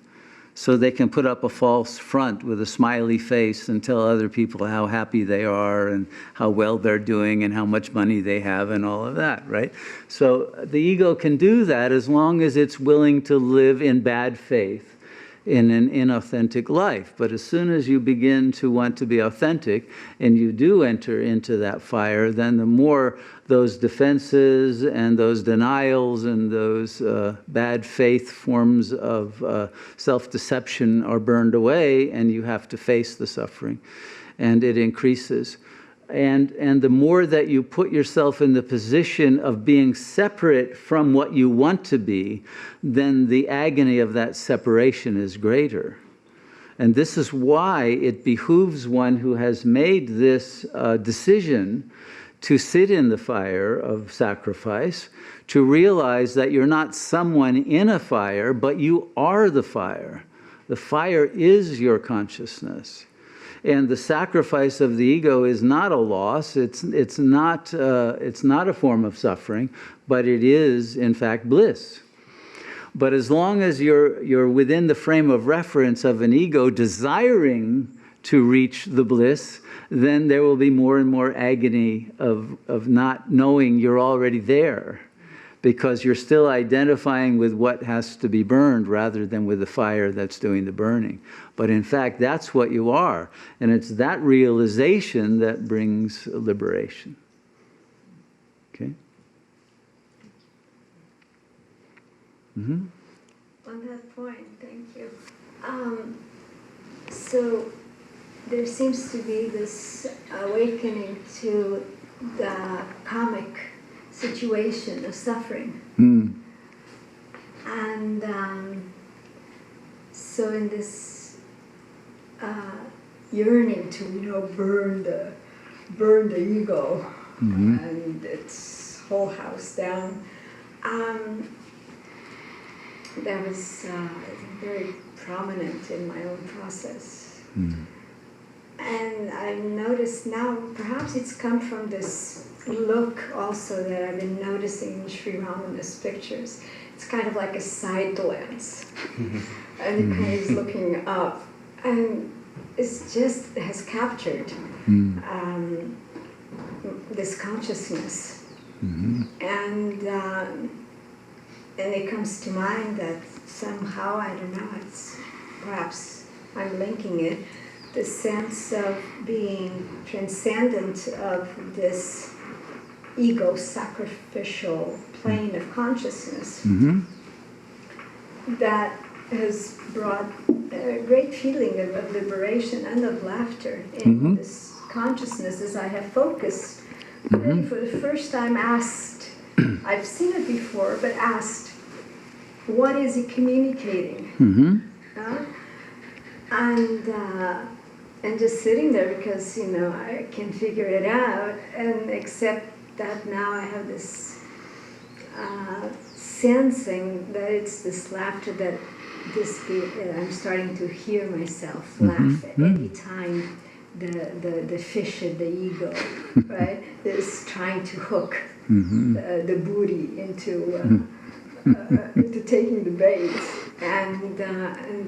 So they can put up a false front with a smiley face and tell other people how happy they are and how well they're doing and how much money they have and all of that, right? So the ego can do that as long as it's willing to live in bad faith in an inauthentic life. But as soon as you begin to want to be authentic and you do enter into that fire, then the more those defenses and those denials and those bad faith forms of self-deception are burned away, and you have to face the suffering, and it increases. And the more that you put yourself in the position of being separate from what you want to be, then the agony of that separation is greater. And this is why it behooves one who has made this decision to sit in the fire of sacrifice, to realize that you're not someone in a fire, but you are the fire. The fire is your consciousness. And the sacrifice of the ego is not a loss. It's not a form of suffering, but it is, in fact, bliss. But as long as you're within the frame of reference of an ego desiring to reach the bliss, then there will be more and more agony of not knowing you're already there, because you're still identifying with what has to be burned rather than with the fire that's doing the burning. But in fact, that's what you are. And it's that realization that brings liberation. Okay? Mm-hmm. On that point, thank you. So there seems to be this awakening to the karmic situation of suffering. Mm. And so in this yearning to burn the ego Mm-hmm. and its whole house down, that was very prominent in my own process. Mm. And I've noticed now, perhaps it's come from this look also that I've been noticing in Sri Ramana's pictures. It's kind of like a side glance. And it kind of is looking up. And it's just has captured this consciousness. Mm-hmm. And it comes to mind that somehow, I don't know, it's perhaps I'm linking it, the sense of being transcendent of this ego sacrificial plane of consciousness Mm-hmm. that has brought a great feeling of liberation and of laughter in this consciousness as I have focused. Really for the first time asked, I've seen it before, but asked, what is it communicating? Mm-hmm. And and just sitting there because, you know, I can figure it out, and accept that now I have this sensing that it's this laughter that I'm starting to hear myself laugh any time the fish in the ego, right, is trying to hook the booty into taking the bait, and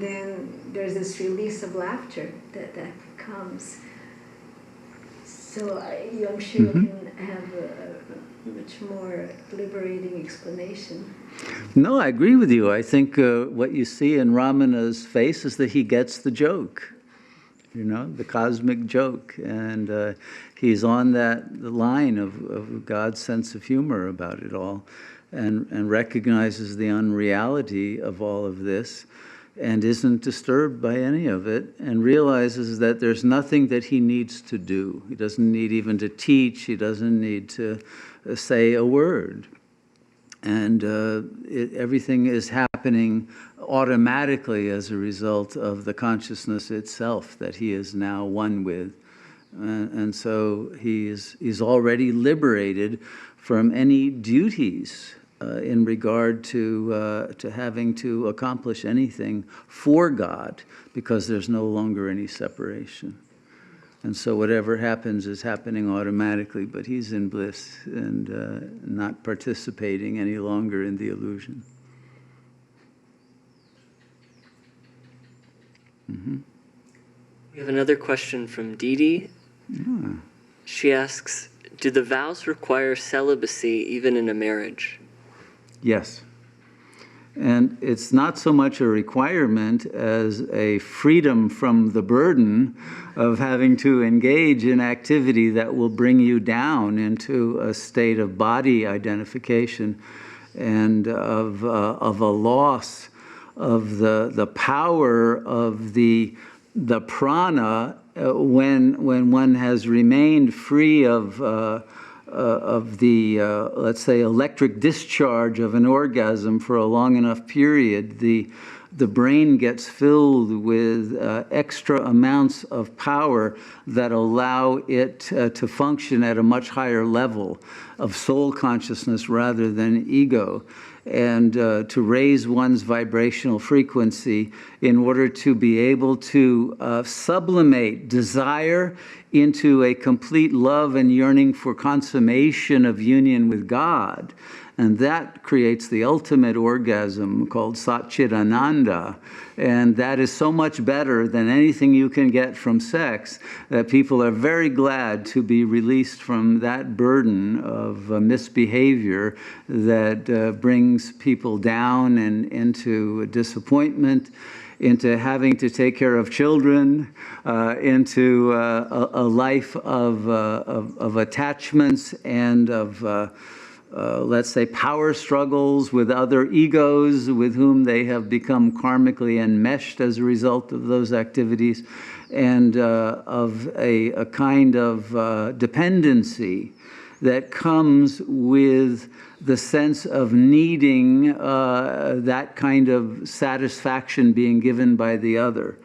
then there's this release of laughter that comes. So I'm sure you can have a much more liberating explanation. No, I agree with you. I think what you see in Ramana's face is that he gets the joke, you know, the cosmic joke. And he's on the line of God's sense of humor about it all, and recognizes the unreality of all of this, and isn't disturbed by any of it, and realizes that there's nothing that he needs to do. He doesn't need even to teach. He doesn't need to say a word. And everything is happening automatically as a result of the consciousness itself that he is now one with. And so he's already liberated from any duties in regard to having to accomplish anything for God, because there's no longer any separation. And so whatever happens is happening automatically, but he's in bliss and not participating any longer in the illusion. We have another question from Dee Dee. Yeah. She asks, do the vows require celibacy even in a marriage? Yes. And it's not so much a requirement as a freedom from the burden of having to engage in activity that will bring you down into a state of body identification and of a loss of the power of the prana when one has remained free of the, let's say, electric discharge of an orgasm for a long enough period. The brain gets filled with extra amounts of power that allow it to function at a much higher level of soul consciousness rather than ego, and to raise one's vibrational frequency in order to be able to sublimate desire into a complete love and yearning for consummation of union with God. And that creates the ultimate orgasm called Satchidananda. And that is so much better than anything you can get from sex that people are very glad to be released from that burden of misbehavior that brings people down and into disappointment, into having to take care of children, into a life of attachments and of let's say, power struggles with other egos with whom they have become karmically enmeshed as a result of those activities, and of a kind of dependency that comes with the sense of needing that kind of satisfaction being given by the other,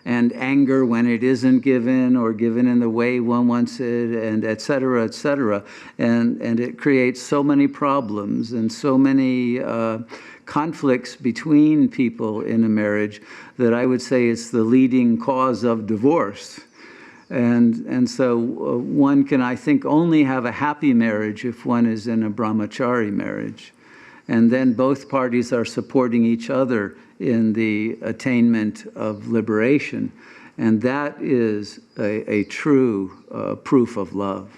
and anger when it isn't given or given in the way one wants it, and et cetera, et cetera. And it creates so many problems and so many conflicts between people in a marriage that I would say it's the leading cause of divorce. And so one can, I think, only have a happy marriage if one is in a Brahmachari marriage. And then both parties are supporting each other in the attainment of liberation. And that is a true proof of love.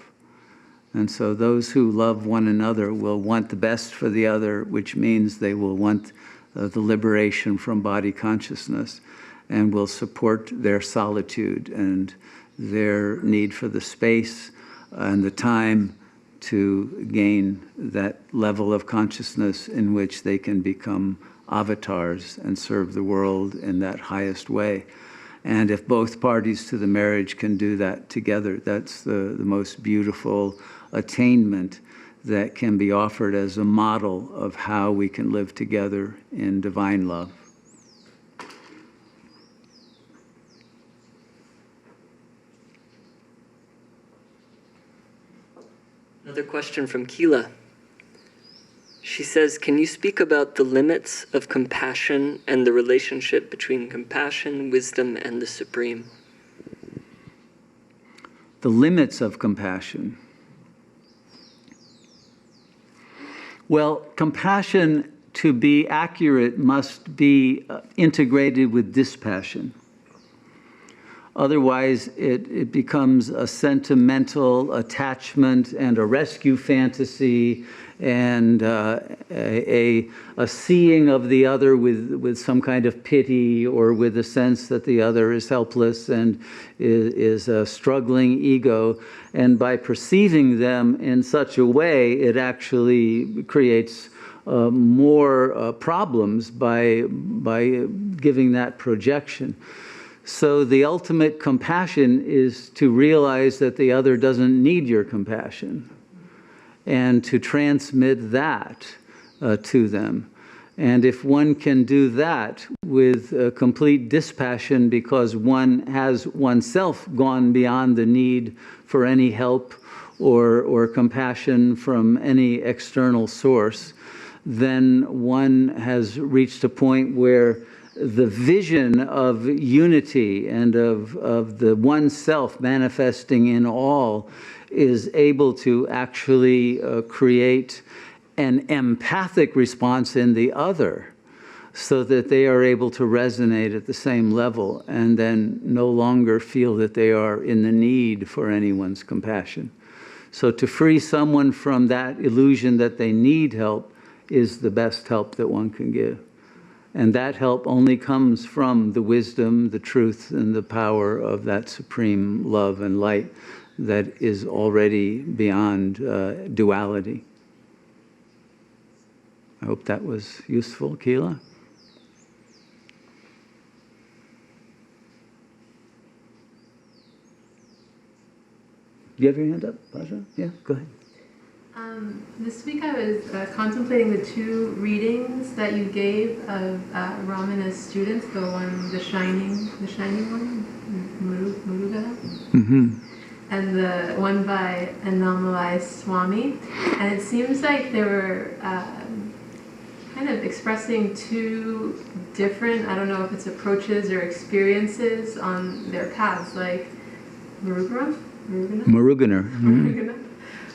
And so those who love one another will want the best for the other, which means they will want the liberation from body consciousness, and will support their solitude and their need for the space and the time to gain that level of consciousness in which they can become avatars and serve the world in that highest way. And if both parties to the marriage can do that together, that's the most beautiful attainment that can be offered as a model of how we can live together in divine love. Another question from Keela. She says, can you speak about the limits of compassion and the relationship between compassion, wisdom, and the Supreme? The limits of compassion. Well, compassion, to be accurate, must be integrated with dispassion. Otherwise, it becomes a sentimental attachment and a rescue fantasy and a seeing of the other with some kind of pity or with a sense that the other is helpless and is a struggling ego. And by perceiving them in such a way, it actually creates more problems by giving that projection. So the ultimate compassion is to realize that the other doesn't need your compassion and to transmit that to them. And if one can do that with complete dispassion because one has oneself gone beyond the need for any help or compassion from any external source, then one has reached a point where the vision of unity and of the one self manifesting in all is able to actually create an empathic response in the other so that they are able to resonate at the same level and then no longer feel that they are in the need for anyone's compassion. So to free someone from that illusion that they need help is the best help that one can give. And that help only comes from the wisdom, the truth, and the power of that supreme love and light that is already beyond duality. I hope that was useful, Keela. Do you have your hand up, Bajra? Yeah, go ahead. This week I was contemplating the two readings that you gave of Ramana's students, the shining one, Muruga, and the one by Annamalai Swami. And it seems like they were kind of expressing two different, I don't know if it's approaches or experiences on their paths, like Muruganar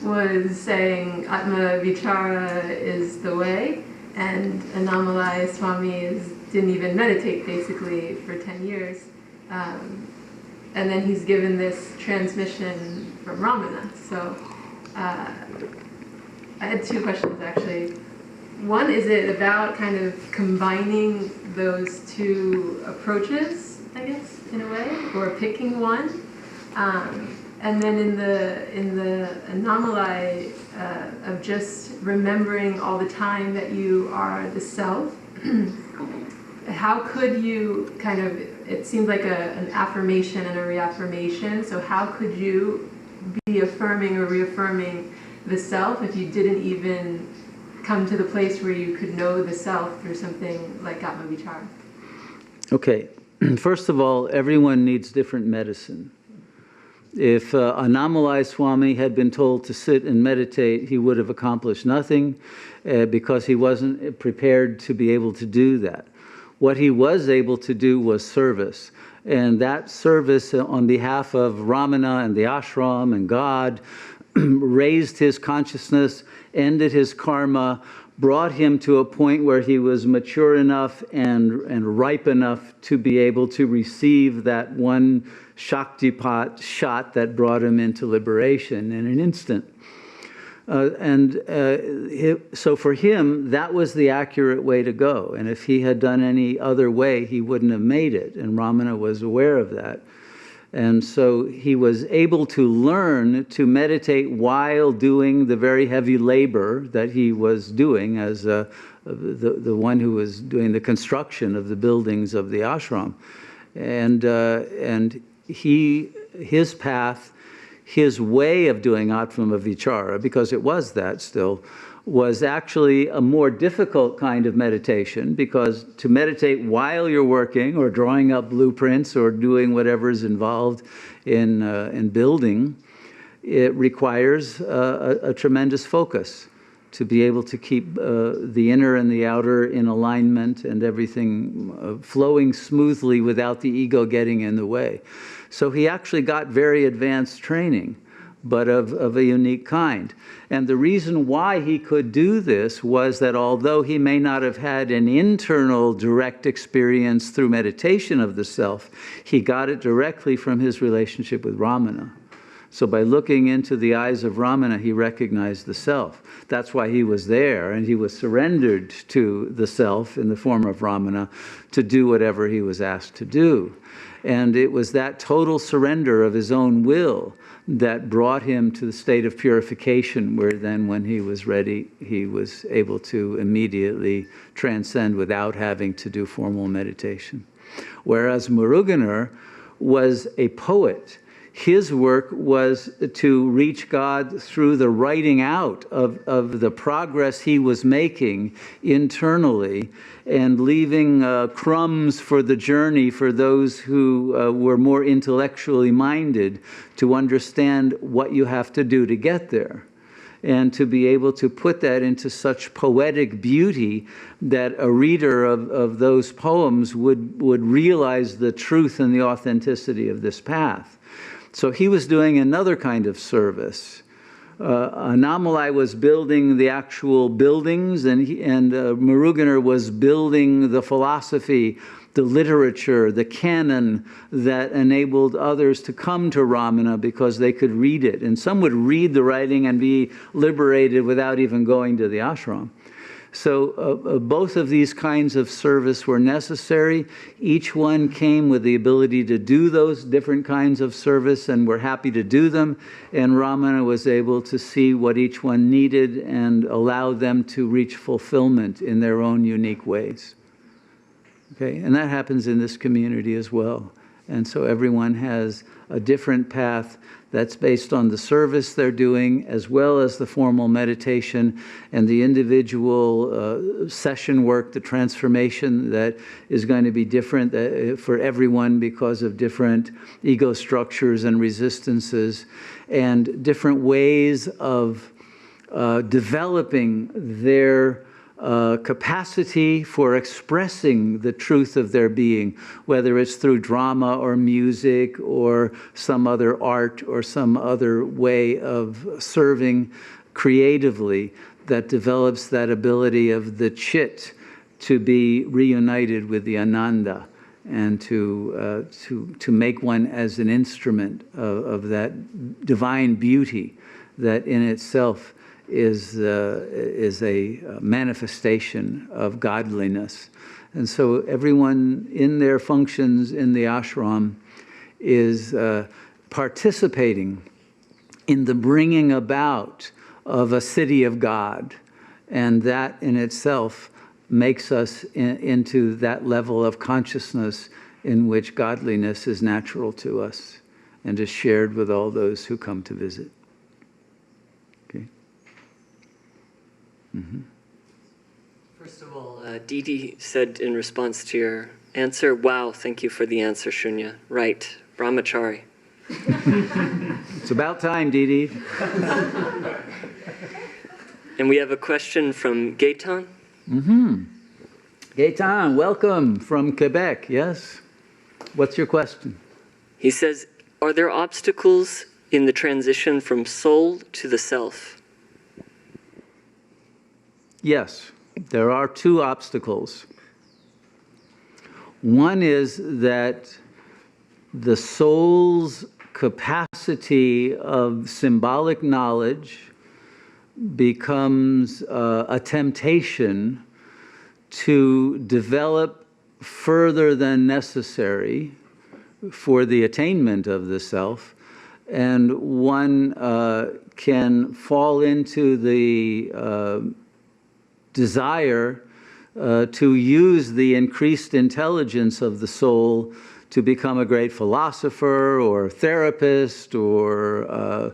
was saying Atma Vichara is the way, and Annamalai Swami didn't even meditate basically for 10 years. And then he's given this transmission from Ramana. So I had two questions actually. One, is it about kind of combining those two approaches, I guess, in a way, or picking one? And then in the anomaly of just remembering all the time that you are the self, how could you kind of, it seemed like an affirmation and a reaffirmation, so how could you be affirming or reaffirming the self if you didn't even come to the place where you could know the self through something like Atma Vichara? Okay, first of all, everyone needs different medicine. If Annamalai Swami had been told to sit and meditate, he would have accomplished nothing because he wasn't prepared to be able to do that. What he was able to do was service. And that service on behalf of Ramana and the ashram and God raised his consciousness, ended his karma, brought him to a point where he was mature enough and ripe enough to be able to receive that one Shaktipat shot that brought him into liberation in an instant. So for him, that was the accurate way to go. And if he had done any other way, he wouldn't have made it. And Ramana was aware of that. And so he was able to learn to meditate while doing the very heavy labor that he was doing as the one who was doing the construction of the buildings of the ashram. And his path, his way of doing Atma Vichara, because it was that still, was actually a more difficult kind of meditation, because to meditate while you're working or drawing up blueprints or doing whatever is involved in building it requires a tremendous focus to be able to keep the inner and the outer in alignment and everything flowing smoothly without the ego getting in the way. So he actually got very advanced training, but of a unique kind. And the reason why he could do this was that although he may not have had an internal direct experience through meditation of the self, he got it directly from his relationship with Ramana. So by looking into the eyes of Ramana, he recognized the self. That's why he was there, and he was surrendered to the self in the form of Ramana to do whatever he was asked to do. And it was that total surrender of his own will that brought him to the state of purification, where then when he was ready, he was able to immediately transcend without having to do formal meditation. Whereas Muruganer was a poet. His work was to reach God through the writing out of the progress he was making internally and leaving crumbs for the journey for those who were more intellectually minded to understand what you have to do to get there. And to be able to put that into such poetic beauty that a reader of those poems would realize the truth and the authenticity of this path. So he was doing another kind of service. Annamalai was building the actual buildings, and Muruganer was building the philosophy, the literature, the canon that enabled others to come to Ramana because they could read it. And some would read the writing and be liberated without even going to the ashram. So both of these kinds of service were necessary. Each one came with the ability to do those different kinds of service, and were happy to do them. And Ramana was able to see what each one needed and allow them to reach fulfillment in their own unique ways. Okay, and that happens in this community as well. And so everyone has a different path that's based on the service they're doing, as well as the formal meditation and the individual session work, the transformation that is going to be different for everyone because of different ego structures and resistances, and different ways of developing their capacity for expressing the truth of their being, whether it's through drama or music or some other art or some other way of serving creatively that develops that ability of the chit to be reunited with the ananda and to make one as an instrument of that divine beauty that in itself is a manifestation of godliness. And so everyone in their functions in the ashram is participating in the bringing about of a city of God. And that in itself makes us into that level of consciousness in which godliness is natural to us and is shared with all those who come to visit. Mm-hmm. First of all, Didi said in response to your answer, wow, thank you for the answer, Shunya. Right, Brahmachari. It's about time, Didi. And we have a question from Gaetan. Mm-hmm. Gaetan, welcome from Quebec, yes? What's your question? He says, are there obstacles in the transition from soul to the self? Yes, there are two obstacles. One is that the soul's capacity of symbolic knowledge becomes a temptation to develop further than necessary for the attainment of the self, and one can fall into the desire to use the increased intelligence of the soul to become a great philosopher or therapist or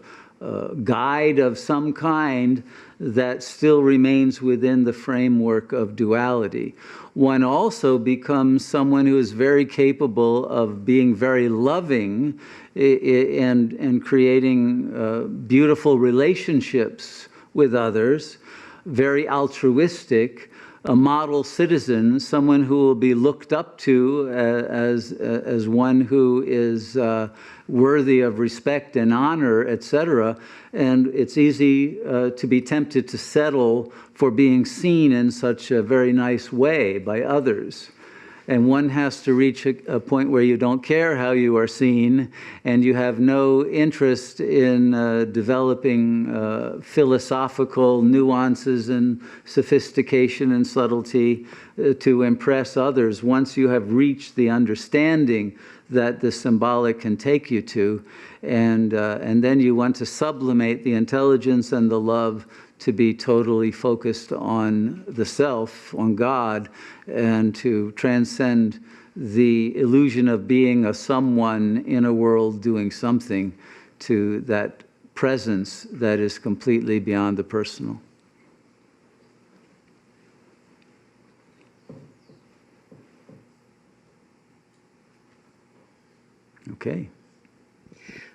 guide of some kind that still remains within the framework of duality. One also becomes someone who is very capable of being very loving and creating beautiful relationships with others, very altruistic, a model citizen, someone who will be looked up to as one who is worthy of respect and honor, etc. And it's easy to be tempted to settle for being seen in such a very nice way by others. And one has to reach a point where you don't care how you are seen, and you have no interest in developing philosophical nuances and sophistication and subtlety to impress others. Once you have reached the understanding that the symbolic can take you to, and then you want to sublimate the intelligence and the love to be totally focused on the self, on God, and to transcend the illusion of being a someone in a world doing something to that presence that is completely beyond the personal. Okay.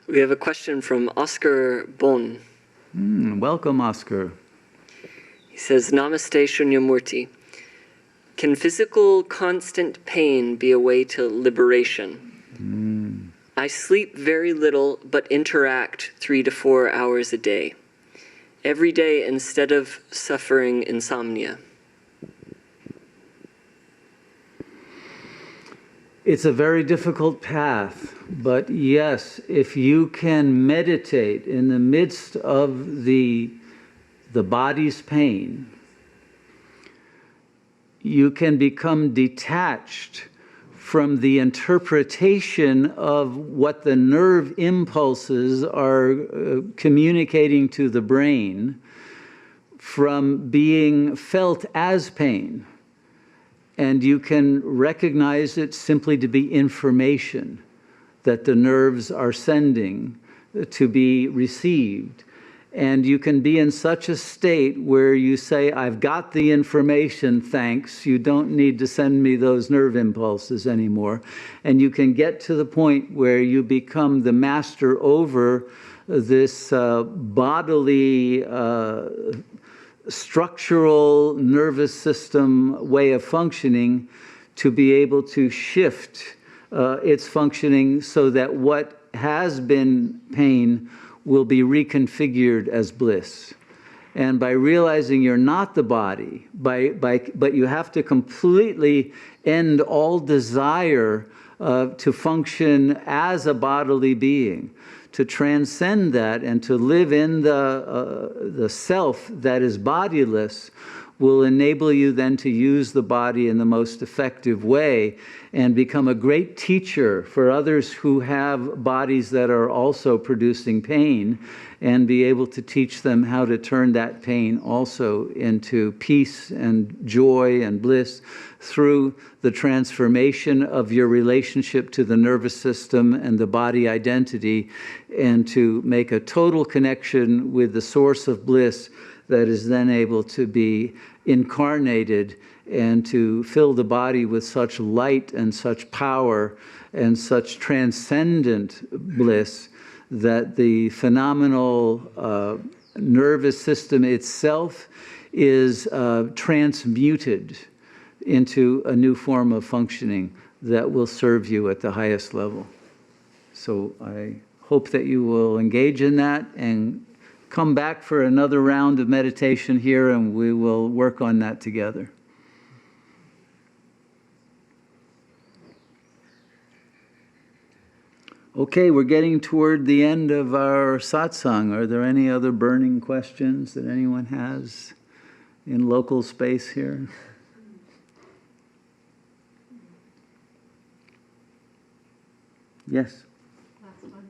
We have a question from Oscar Bon. Welcome, Oscar. He says, Namaste Shunyamurti. Can physical constant pain be a way to liberation? I sleep very little but interact 3 to 4 hours a day. Every day instead of suffering insomnia. It's a very difficult path, but yes, if you can meditate in the midst of the body's pain, you can become detached from the interpretation of what the nerve impulses are communicating to the brain from being felt as pain. And you can recognize it simply to be information that the nerves are sending to be received. And you can be in such a state where you say, I've got the information, thanks. You don't need to send me those nerve impulses anymore. And you can get to the point where you become the master over this bodily structural nervous system way of functioning to be able to shift its functioning so that what has been pain will be reconfigured as bliss. And by realizing you're not the body, but you have to completely end all desire to function as a bodily being, to transcend that and to live in the self that is bodiless, will enable you then to use the body in the most effective way and become a great teacher for others who have bodies that are also producing pain, and be able to teach them how to turn that pain also into peace and joy and bliss through the transformation of your relationship to the nervous system and the body identity, and to make a total connection with the source of bliss that is then able to be incarnated and to fill the body with such light and such power and such transcendent bliss that the phenomenal nervous system itself is transmuted into a new form of functioning that will serve you at the highest level. So I hope that you will engage in that and come back for another round of meditation here, and we will work on that together. Okay, we're getting toward the end of our satsang. Are there any other burning questions that anyone has in local space here? Yes. Last one.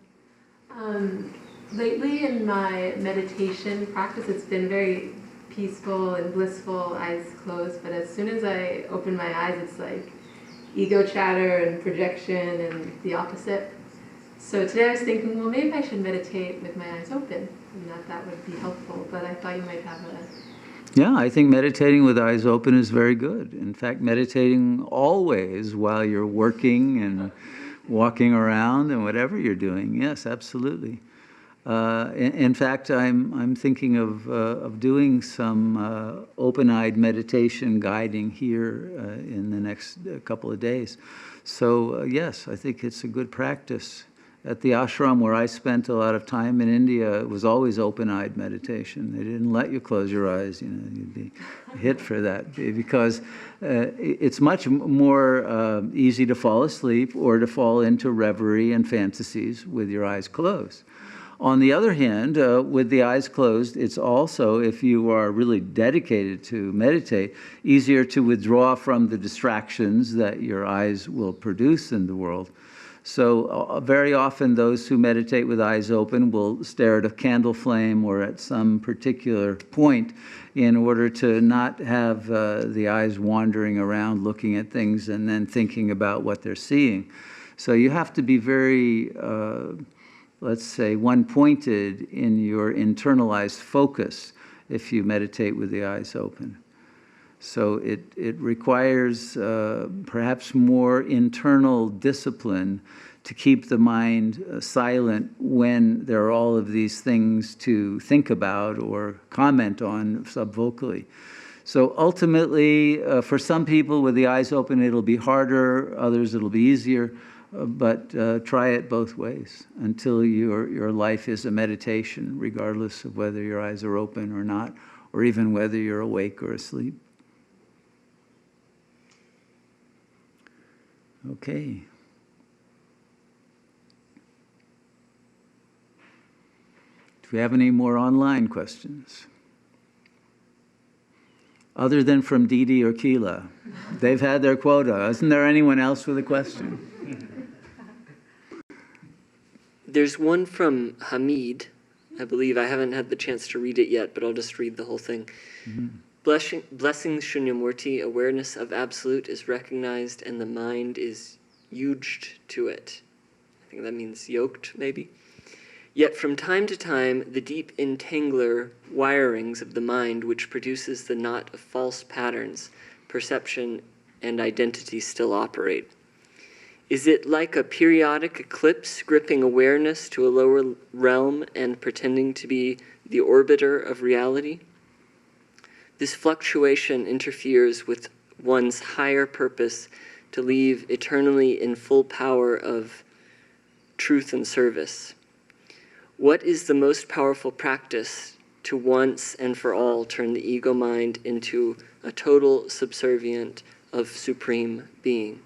Lately in my meditation practice, it's been very peaceful and blissful, eyes closed, but as soon as I open my eyes, it's like ego chatter and projection and the opposite. So today I was thinking, well, maybe I should meditate with my eyes open, and that would be helpful, but I thought you might have a... Yeah, I think meditating with eyes open is very good. In fact, meditating always while you're working and walking around and whatever you're doing. Yes, absolutely. In fact, I'm thinking of doing some open-eyed meditation guiding here in the next couple of days. So yes, I think it's a good practice. At the ashram where I spent a lot of time in India, it was always open-eyed meditation. They didn't let you close your eyes. You know, you'd be hit for that because it's much more easy to fall asleep or to fall into reverie and fantasies with your eyes closed. On the other hand, with the eyes closed, it's also, if you are really dedicated to meditate, easier to withdraw from the distractions that your eyes will produce in the world. So very often those who meditate with eyes open will stare at a candle flame or at some particular point in order to not have the eyes wandering around looking at things and then thinking about what they're seeing. So you have to be very, let's say, one-pointed in your internalized focus if you meditate with the eyes open. So it requires perhaps more internal discipline to keep the mind silent when there are all of these things to think about or comment on subvocally. So ultimately, for some people with the eyes open, it'll be harder, others it'll be easier, but try it both ways until your life is a meditation, regardless of whether your eyes are open or not, or even whether you're awake or asleep. Okay. Do we have any more online questions? Other than from Didi or Keela. They've had their quota. Isn't there anyone else with a question? There's one from Hamid, I believe. I haven't had the chance to read it yet, but I'll just read the whole thing. Mm-hmm. Blessings Shunyamurti, awareness of absolute is recognized and the mind is yuged to it. I think that means yoked, maybe. Yet from time to time, the deep entangler wirings of the mind, which produces the knot of false patterns, perception, and identity still operate. Is it like a periodic eclipse gripping awareness to a lower realm and pretending to be the orbiter of reality? This fluctuation interferes with one's higher purpose to leave eternally in full power of truth and service. What is the most powerful practice to once and for all turn the ego mind into a total subservient of Supreme Being?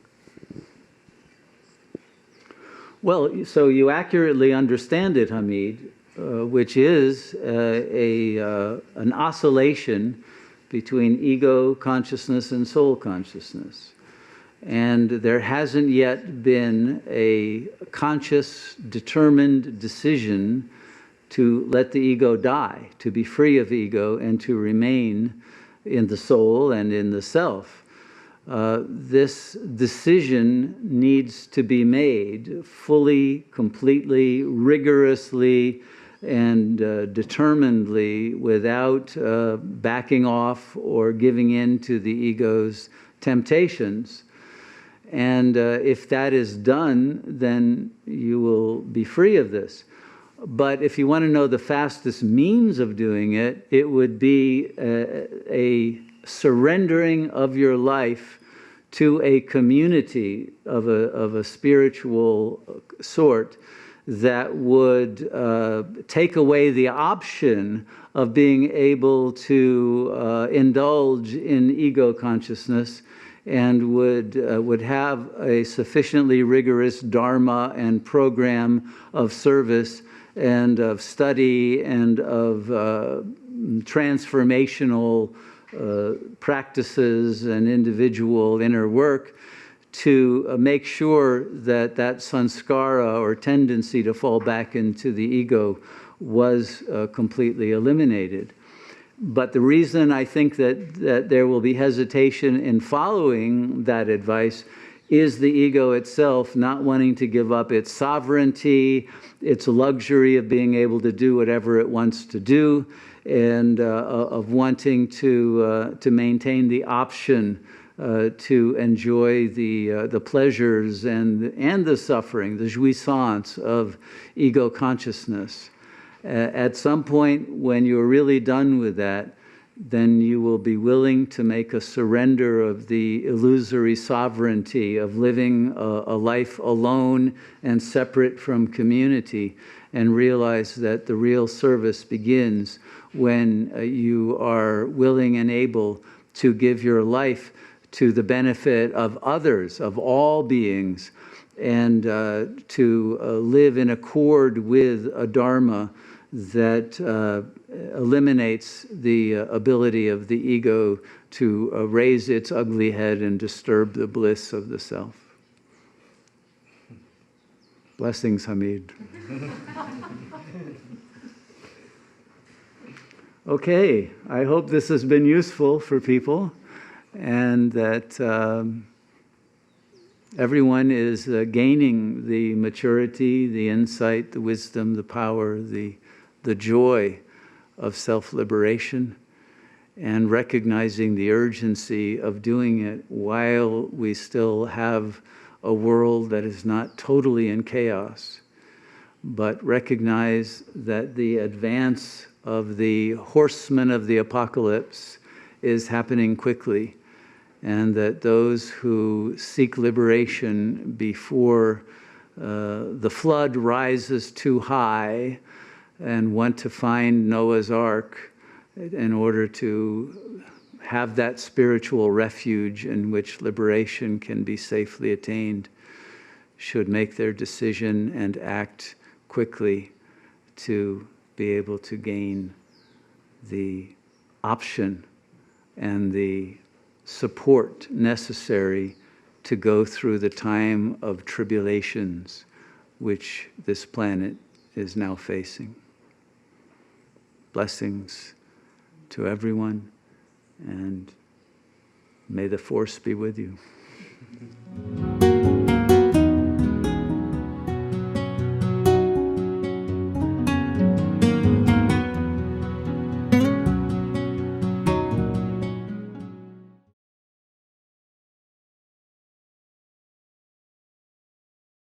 Well, so you accurately understand it, Hamid, which is an oscillation between ego consciousness and soul consciousness. And there hasn't yet been a conscious, determined decision to let the ego die, to be free of ego and to remain in the soul and in the self. This decision needs to be made fully, completely, rigorously, and determinedly without backing off or giving in to the ego's temptations. And if that is done, then you will be free of this. But if you want to know the fastest means of doing it, it would be a surrendering of your life to a community of a spiritual sort that would take away the option of being able to indulge in ego consciousness and would have a sufficiently rigorous dharma and program of service and of study and of transformational practices and individual inner work to make sure that that sanskara or tendency to fall back into the ego was completely eliminated. But the reason I think that there will be hesitation in following that advice is the ego itself not wanting to give up its sovereignty, its luxury of being able to do whatever it wants to do, and of wanting to maintain the option to enjoy the pleasures and the suffering, the jouissance of ego consciousness. At some point, when you're really done with that, then you will be willing to make a surrender of the illusory sovereignty of living a life alone and separate from community, and realize that the real service begins when you are willing and able to give your life to the benefit of others, of all beings, and to live in accord with a dharma that eliminates the ability of the ego to raise its ugly head and disturb the bliss of the self. Blessings, Hamid. Okay, I hope this has been useful for people, and that everyone is gaining the maturity, the insight, the wisdom, the power, the joy of self-liberation, and recognizing the urgency of doing it while we still have a world that is not totally in chaos, but recognize that the advance of the horsemen of the apocalypse is happening quickly, and that those who seek liberation before the flood rises too high and want to find Noah's Ark in order to have that spiritual refuge in which liberation can be safely attained, should make their decision and act quickly to be able to gain the option and the support necessary to go through the time of tribulations which this planet is now facing. Blessings to everyone, and may the force be with you.